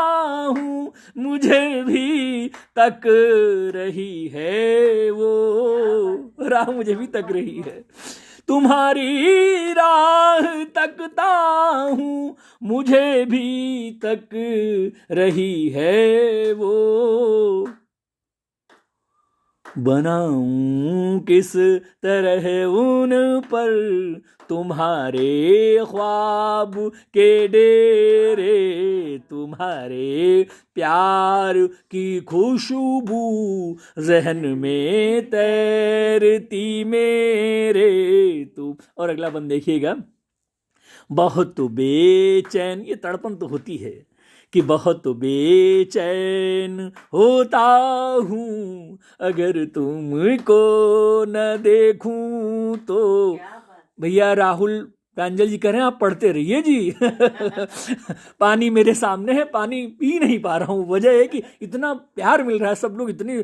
हूँ, मुझे भी तक रही है वो राह, मुझे भी तक रही है, तुम्हारी राह तकता हूँ, मुझे भी तक रही है वो, बनाऊं किस तरह उन पर तुम्हारे ख्वाब के डेरे, तुम्हारे प्यार की खुशबू जहन में तैरती मेरे, तुम। और अगला बंद देखिएगा, बहुत बेचैन, ये तड़पन तो होती है कि बहुत बेचैन होता हूँ अगर तुमको न देखूं तो। भैया राहुल प्रांजल जी कह रहे हैं आप पढ़ते रहिए जी पानी मेरे सामने है, पानी पी नहीं पा रहा हूँ, वजह है कि इतना प्यार मिल रहा है, सब लोग इतनी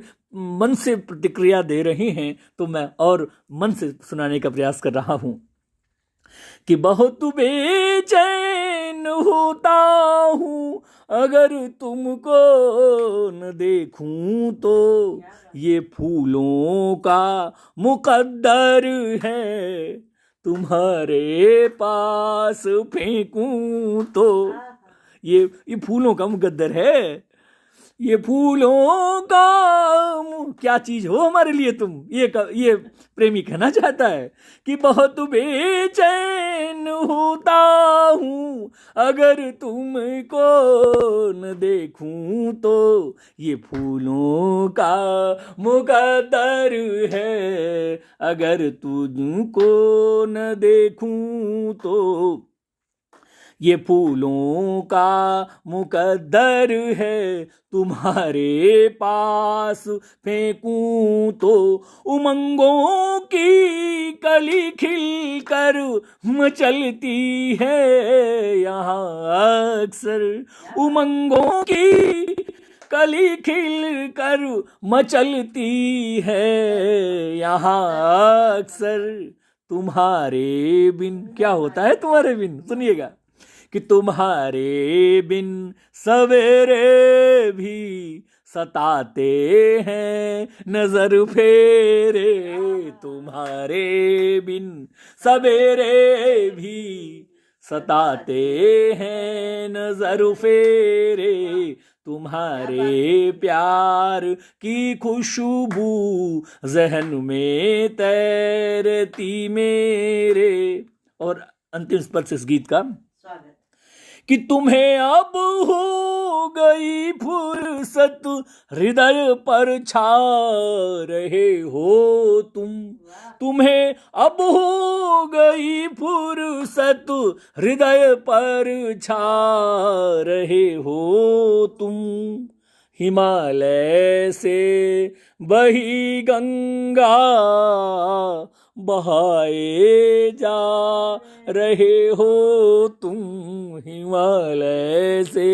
मन से प्रतिक्रिया दे रहे हैं, तो मैं और मन से सुनाने का प्रयास कर रहा हूँ कि बहुत बेचैन होता हूँ अगर तुमको न देखूं तो, ये फूलों का मुकद्दर है तुम्हारे पास फेंकूं तो, ये फूलों का मुकद्दर है, ये फूलों का क्या चीज हो हमारे लिए तुम, ये प्रेमी कहना चाहता है कि बहुत बेचैन होता हूँ अगर तुमको न देखूं तो, ये फूलों का मुकद्दर है अगर तुझको न देखूं तो, ये फूलों का मुकद्दर है तुम्हारे पास फेंकूं तो, उमंगों की कली खिल कर मचलती है यहाँ अक्सर, उमंगों की कली खिल कर मचलती है यहाँ अक्सर, तुम्हारे बिन क्या होता है तुम्हारे बिन, सुनिएगा कि तुम्हारे बिन सवेरे भी सताते हैं नजर फेरे, तुम्हारे बिन सवेरे भी सताते हैं नजर फेरे, तुम्हारे प्यार की खुशबू जहन में तैरती मेरे। और अंतिम स्पर्श इस गीत का कि तुम्हें अब हो गई फुर्सत हृदय पर छा रहे हो तुम, तुम्हें अब हो गई फुर्सत हृदय पर छा रहे हो तुम, हिमालय से बही गंगा बहाए जा रहे हो तुम, हिमालय से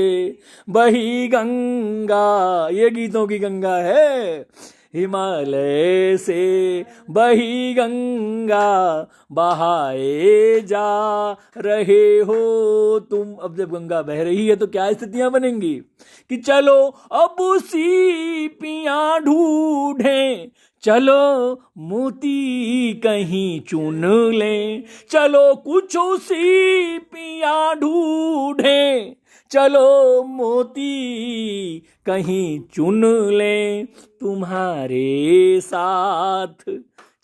बही गंगा, ये गीतों की गंगा है, हिमालय से बही गंगा बहाए जा रहे हो तुम। अब जब गंगा बह रही है तो क्या स्थितियां बनेंगी कि चलो अब सीपियां ढूंढें, चलो मोती कहीं चुन लें, चलो कुछ सीपियां ढूंढें, चलो मोती कहीं चुन लें, तुम्हारे साथ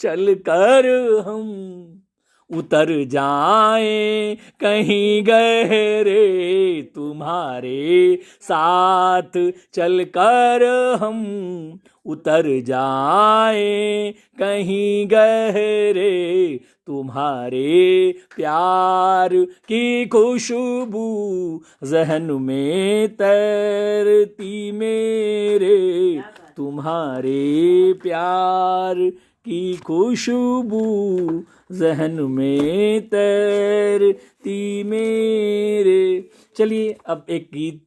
चलकर हम उतर जाएं कहीं गहरे, तुम्हारे साथ चलकर हम उतर जाएं कहीं गहरे, तुम्हारे प्यार की खुशबू जहन में तैरती मेरे, तुम्हारे प्यार की खुशबू जहन में तैरती मेरे। चलिए अब एक गीत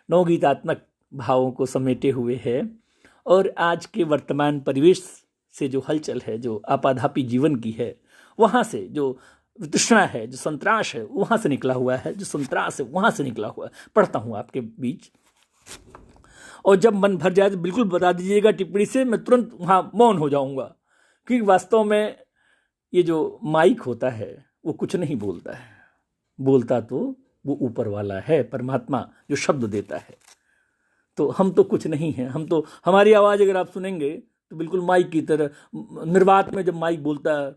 नवगीतात्मक भावों को समेटे हुए है और आज के वर्तमान परिवेश से जो हलचल है, जो आपाधापी जीवन की है, वहाँ से जो तृष्णा है, जो संतराश है, वहाँ से निकला हुआ है, जो संतरास है वहाँ से निकला हुआ है, पढ़ता हूँ आपके बीच। और जब मन भर जाए तो बिल्कुल बता दीजिएगा टिप्पणी से, मैं तुरंत वहाँ मौन हो जाऊँगा, क्योंकि वास्तव में ये जो माइक होता है वो कुछ नहीं बोलता है, बोलता तो वो ऊपर वाला है, परमात्मा जो शब्द देता है। तो हम तो कुछ नहीं हैं, हम तो, हमारी आवाज़ अगर आप सुनेंगे तो बिल्कुल माइक की तरह, निर्वात में जब माइक बोलता है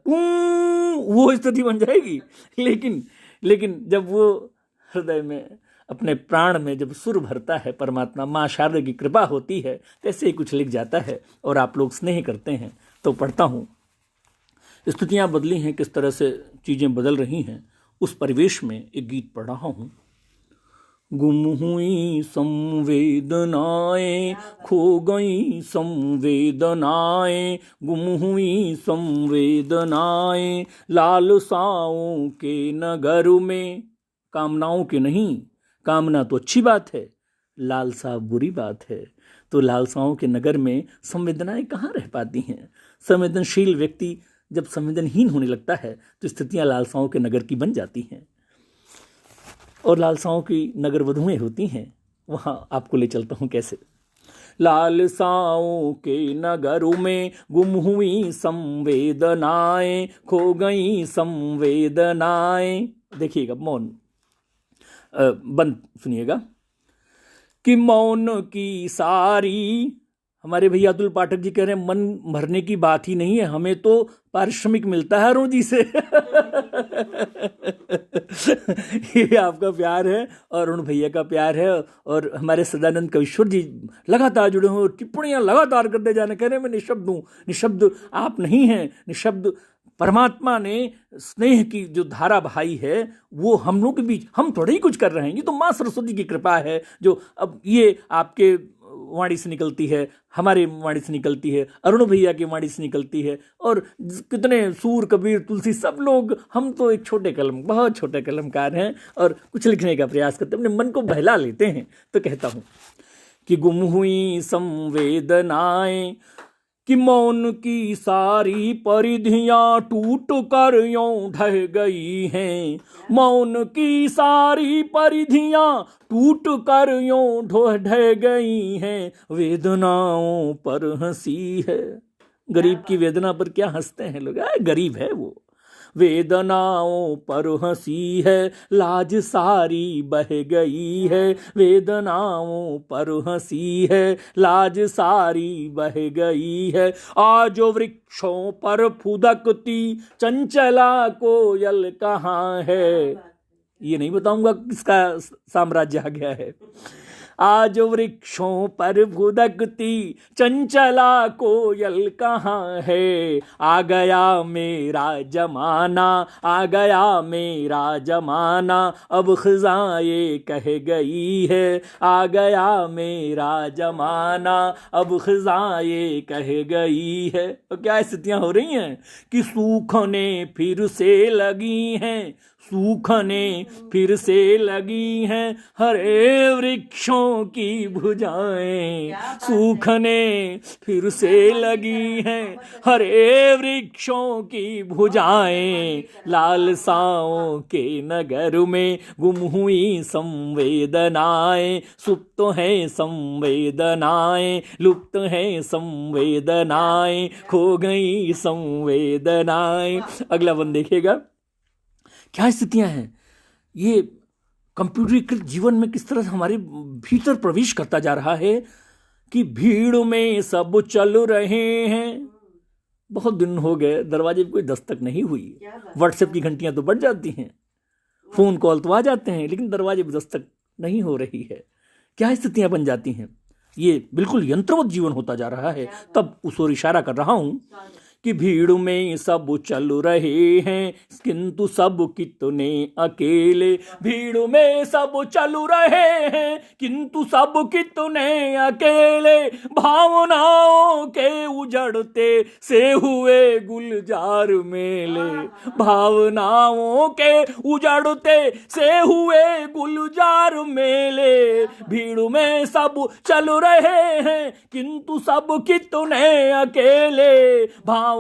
वो स्थिति बन जाएगी। लेकिन जब वो हृदय में, अपने प्राण में जब सुर भरता है परमात्मा, माँ शारदा की कृपा होती है, तैसे ही कुछ लिख जाता है और आप लोग स्नेह करते हैं तो पढ़ता हूँ। स्थितियाँ बदली हैं, किस तरह से चीज़ें बदल रही हैं, उस परिवेश में एक गीत पढ़ रहा हूँ। गुम हुई संवेदनाएं, खो गई संवेदनाएं, गुम हुई संवेदनाएं, लालसाओं के नगर में। कामनाओं के नहीं, कामना तो अच्छी बात है, लालसा बुरी बात है। तो लालसाओं के नगर में संवेदनाएं कहाँ रह पाती हैं। संवेदनशील व्यक्ति जब संवेदनहीन होने लगता है तो स्थितियां लालसाओं के नगर की बन जाती हैं, और लालसाओं की नगर वधुएं होती हैं। वहाँ आपको ले चलता हूँ कैसे। लालसाओं के नगरों में गुम हुई संवेदनाएं, खो गई संवेदनाएं। देखिएगा मौन बंद सुनिएगा कि मौन की सारी, हमारे भैया अतुल पाठक जी कह रहे हैं मन भरने की बात ही नहीं है, हमें तो पारिश्रमिक मिलता है अरुण जी से। ये आपका प्यार है और अरुण भैया का प्यार है, और हमारे सदानंद कविश्वर जी लगातार जुड़े हुए, टिप्पणियां लगातार करते जाने, कह रहे हैं मैं निशब्द हूँ। निशब्द आप नहीं हैं, निशब्द परमात्मा ने स्नेह की जो धारा बहाई है वो हम लोग के बीच, हम थोड़े ही कुछ कर रहे हैं, ये तो माँ सरस्वती की कृपा है जो अब ये आपके वाणी से निकलती है, हमारी वाणी से निकलती है, अरुण भैया की वाणी से निकलती है, और कितने सूर कबीर तुलसी सब लोग, हम तो एक छोटे कलम, बहुत छोटे कलमकार हैं और कुछ लिखने का प्रयास करते हैं, अपने मन को बहला लेते हैं। तो कहता हूँ कि गुम हुई संवेदनाएं, कि मौन की सारी परिधियां टूट कर यूं ढह गई हैं, मौन की सारी परिधियां टूट कर यूं ढह गई हैं, वेदनाओं पर हंसी है। गरीब की वेदना पर क्या हंसते हैं लोग, गरीब है वो। वेदनाओं पर हंसी है, लाज सारी बह गई है, वेदनाओं पर हंसी है, लाज सारी बह गई है। आज वृक्षों पर फुदकती चंचला कोयल कहाँ है। ये नहीं बताऊंगा किसका साम्राज्य आ गया है। आज वृक्षों पर फुदकती चंचला कोयल कहाँ है, आ गया मेरा जमाना, आ गया मेरा जमाना, अब खिज़ाएं कह गई है, आ गया मेरा जमाना, अब खिज़ाएं कह गई है। तो क्या स्थितियां हो रही हैं कि सूखने फिर से लगी हैं, सूखने फिर से लगी हैं हरे वृक्षों की भुजाएं, सूखने फिर से लगी हैं हरे वृक्षों की भुजाएं, लालसाओं के नगर में गुम हुई संवेदनाएं, सुप्त हैं संवेदनाएं, लुप्त हैं संवेदनाएं, खो गई संवेदनाएं। अगला वन देखिएगा, क्या स्थितियां हैं। ये कंप्यूटरीकृत जीवन में किस तरह से हमारे भीतर प्रवेश करता जा रहा है कि भीड़ में सब चल रहे हैं। बहुत दिन हो गए, दरवाजे पे कोई दस्तक नहीं हुई। व्हाट्सएप की घंटियां तो बढ़ जाती हैं, फोन कॉल तो आ जाते हैं, लेकिन दरवाजे पे दस्तक नहीं हो रही है। क्या स्थितियां बन जाती हैं। ये बिल्कुल यंत्रवत जीवन होता जा रहा है। तब उस ओर इशारा कर रहा हूं कि भीड़ में सब चल रहे हैं किंतु सब कितने अकेले, भीड़ में सब चल रहे हैं किंतु सब कितने अकेले, भावनाओं के उजड़ते से हुए गुलजार मेले, भावनाओं के उजड़ते से हुए गुलजार मेले, भीड़ में सब चल रहे हैं किंतु सब कितने अकेले, भावनाओं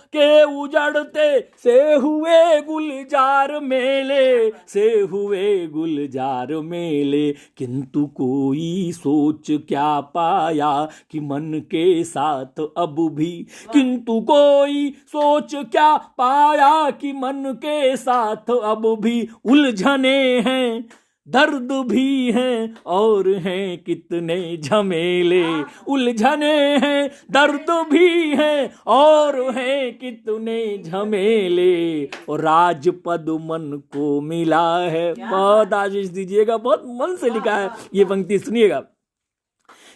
के उजड़ते से हुए गुलजार मेले, से हुए गुलजार मेले, किंतु कोई सोच क्या पाया कि मन के साथ अब भी, किंतु कोई सोच क्या पाया कि मन के साथ अब भी उलझने हैं, दर्द भी हैं और हैं कितने झमेले, उलझने हैं दर्द भी हैं और हैं कितने झमेले, और राजपद मन को मिला है। बहुत आशीष दीजिएगा, बहुत मन से लिखा है ये पंक्ति, सुनिएगा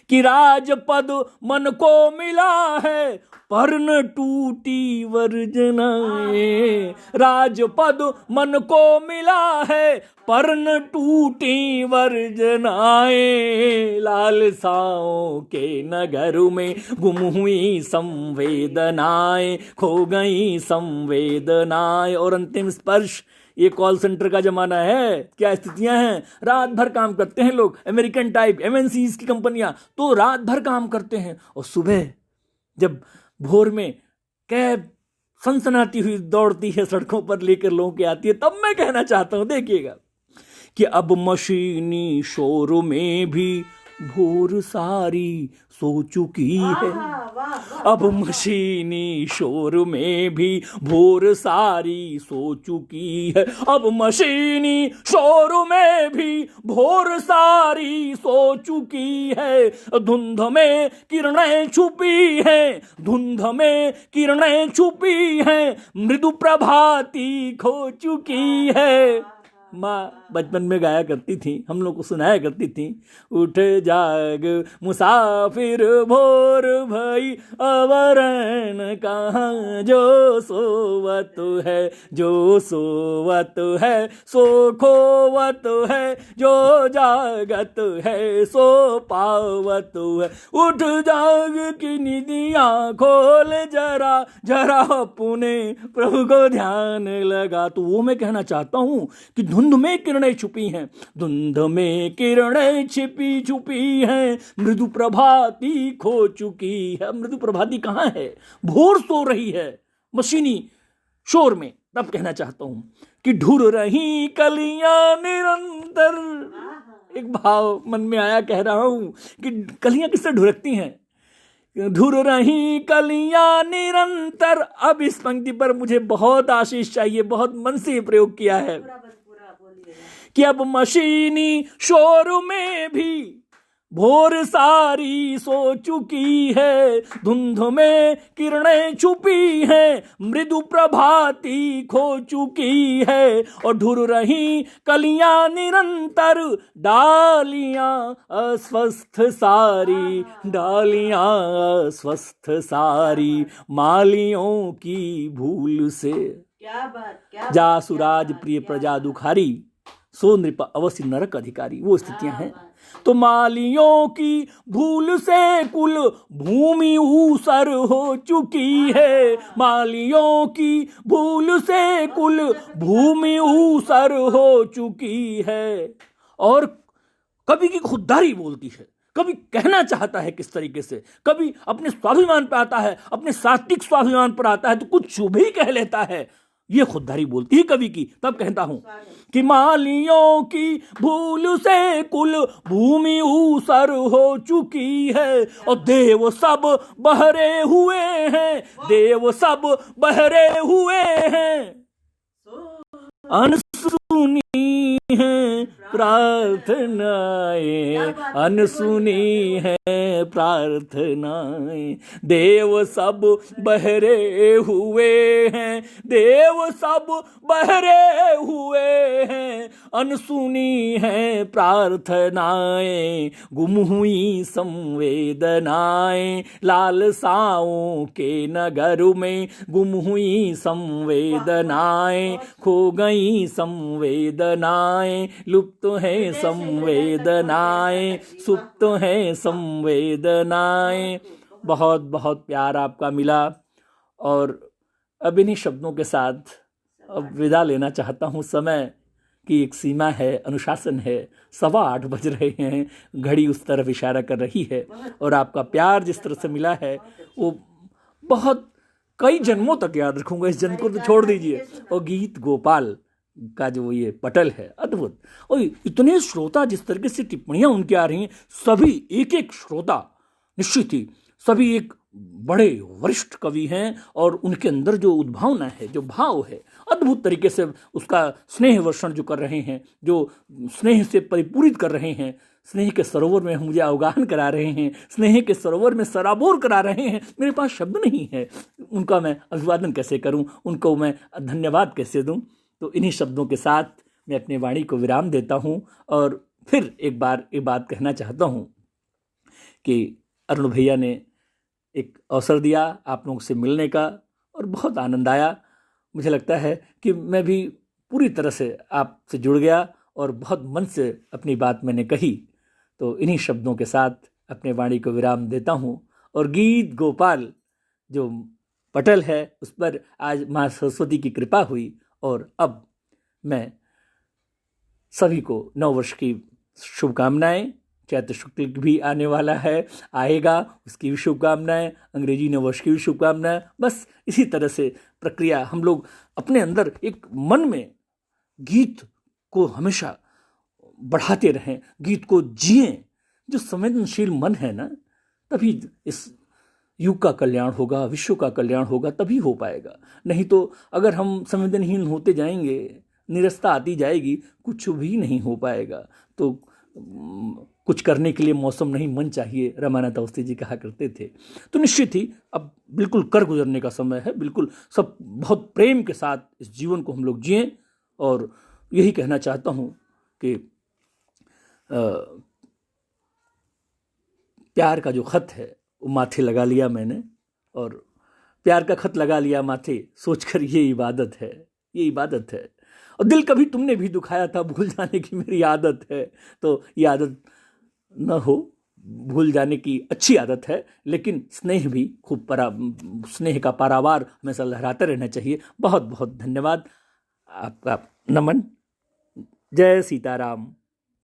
कि राजपद मन को मिला है पर न टूटी वर्जनाएं, राजपद मन को मिला है पर न टूटी वर्जनाएं, लालसाओं के नगर में गुम हुई संवेदनाएं, खो गई संवेदनाएं। और अंतिम स्पर्श, ये कॉल सेंटर का जमाना है। क्या स्थितियां हैं, रात भर काम करते हैं लोग, अमेरिकन टाइप एमएनसीज की कंपनियां तो रात भर काम करते हैं, और सुबह जब भोर में कैब सनसनाती हुई दौड़ती है सड़कों पर लेकर लोगों के आती है, तब मैं कहना चाहता हूं, देखिएगा कि अब मशीनी शोर में भी भोर सारी सो चुकी है, अब मशीनी शोर में भी भोर सारी सो चुकी है, अब मशीनी शोर में भी भोर सारी सो चुकी है, धुंध में किरणें छुपी हैं, धुंध में किरणें छुपी हैं, मृदु प्रभाती खो चुकी है। माँ बचपन में गाया करती थी, हम लोग को सुनाया करती थी, उठ जाग मुसाफिर भोर भई अवरन कहाँ, जो सोवत है, जो सोवत है सो खोवत है, जो जागत है सो पावत है, उठ जाग की निदियाँ खोल जरा जरा अपने प्रभु को ध्यान लगा। तो वो मैं कहना चाहता हूँ कि धुंध में किरणें छुपी हैं, धुंध में किरणें छिपी छुपी हैं, मृदु प्रभाती खो चुकी है। मृदु प्रभाती कहाँ है, भोर सो रही है मशीनी शोर में। तब कहना चाहता हूं कि ढुर रही कलियां निरंतर, एक भाव मन में आया, कह रहा हूं कि कलियां किससे ढुरकती हैं, धुर रही कलियां निरंतर। अब इस पंक्ति पर मुझे बहुत आशीष चाहिए, बहुत मन से प्रयोग किया है कि अब मशीनी शोर में भी भोर सारी सो चुकी है, धुंध में किरणें छुपी हैं, मृदु प्रभाती खो चुकी है, और ढुर रही कलियां निरंतर, डालियां अस्वस्थ सारी, डालियां अस्वस्थ सारी, मालियों की भूल से। क्या बात, क्या जा सुराज प्रिय प्रजा दुखारी, सो नृप अवश्य नरक अधिकारी, वो स्थितियां हैं। तो मालियों की भूल से कुल भूमि ऊसर हो चुकी है, मालियों की भूल से कुल भूमि ऊसर हो चुकी है। और कभी की खुददारी बोलती है, कभी कहना चाहता है किस तरीके से, कभी अपने स्वाभिमान पर आता है, अपने सात्विक स्वाभिमान पर आता है तो कुछ भी कह लेता है। ये खुददारी बोलती है कवि की। तब कहता हूं कि मालियों की भूल से कुल भूमि ऊसर हो चुकी है, और देव सब बहरे हुए हैं, देव सब बहरे हुए हैं, अनसुनी है प्रार्थनाएं, अनसुनी है प्रार्थनाएं। देव सब बहरे हुए हैं, देव सब बहरे हुए हैं, अनसुनी है प्रार्थनाएं। गुम हुई संवेदनाएं लालसाओं के नगर में, गुम हुई संवेदनाएं, खो गई संवेदनाएं, लुप्त है संवेदनाएं, सुप्त है संवेदनाएं। बहुत बहुत प्यार आपका मिला, और अब इन्हीं शब्दों के साथ अब विदा लेना चाहता हूँ। समय की एक सीमा है, अनुशासन है। 8:15 बज रहे हैं, घड़ी उस तरफ इशारा कर रही है, और आपका प्यार जिस तरह से मिला है वो बहुत कई जन्मों तक याद रखूंगा। इस जन्म को तो छोड़ दीजिए। और गीत गोपाल का जो ये पटल है, अद्भुत। और इतने श्रोता, जिस तरीके से टिप्पणियां उनकी आ रही हैं, सभी एक एक श्रोता निश्चित ही सभी एक बड़े वरिष्ठ कवि हैं, और उनके अंदर जो उद्भावना है, जो भाव है, अद्भुत तरीके से उसका स्नेह वर्षण जो कर रहे हैं, जो स्नेह से परिपूरित कर रहे हैं, स्नेह के सरोवर में मुझे अवगाहन करा रहे हैं, स्नेह के सरोवर में सराबोर करा रहे हैं। मेरे पास शब्द नहीं है, उनका मैं अभिवादन कैसे करूं, उनको मैं धन्यवाद कैसे दूं। तो इन्हीं शब्दों के साथ मैं अपनी वाणी को विराम देता हूं, और फिर एक बार एक बात कहना चाहता हूं कि अरुण भैया ने एक अवसर दिया आप लोगों से मिलने का, और बहुत आनंद आया। मुझे लगता है कि मैं भी पूरी तरह से आपसे जुड़ गया, और बहुत मन से अपनी बात मैंने कही। तो इन्हीं शब्दों के साथ अपने वाणी को विराम देता हूँ, और गीत गोपाल जो पटल है उस पर आज माँ सरस्वती की कृपा हुई, और अब मैं सभी को नववर्ष की शुभकामनाएं। चैत्र शुक्ल भी आने वाला है, आएगा, उसकी भी शुभकामनाएं, अंग्रेजी नववर्ष की भी शुभकामनाएं। बस इसी तरह से प्रक्रिया हम लोग अपने अंदर एक मन में गीत को हमेशा बढ़ाते रहें, गीत को जिएं। जो संवेदनशील मन है ना, तभी इस युग का कल्याण होगा, विश्व का कल्याण होगा, तभी हो पाएगा। नहीं तो अगर हम संवेदनहीन होते जाएंगे, निरस्ता आती जाएगी, कुछ भी नहीं हो पाएगा। तो कुछ करने के लिए मौसम नहीं, मन चाहिए, रामानाथ अवस्थी जी कहा करते थे। तो निश्चित ही अब बिल्कुल कर गुजरने का समय है। बिल्कुल सब बहुत प्रेम के साथ इस जीवन को हम लोग जिएं, और यही कहना चाहता हूँ कि प्यार का जो खत है वो माथे लगा लिया मैंने, और प्यार का खत लगा लिया माथे, सोचकर ये इबादत है, ये इबादत है। और दिल कभी तुमने भी दुखाया था, भूल जाने की मेरी आदत है। तो ये आदत न हो, भूल जाने की अच्छी आदत है, लेकिन स्नेह भी खूब स्नेह का पारावार हमेशा लहराते रहना चाहिए। बहुत बहुत धन्यवाद, आपका नमन। जय सीताराम।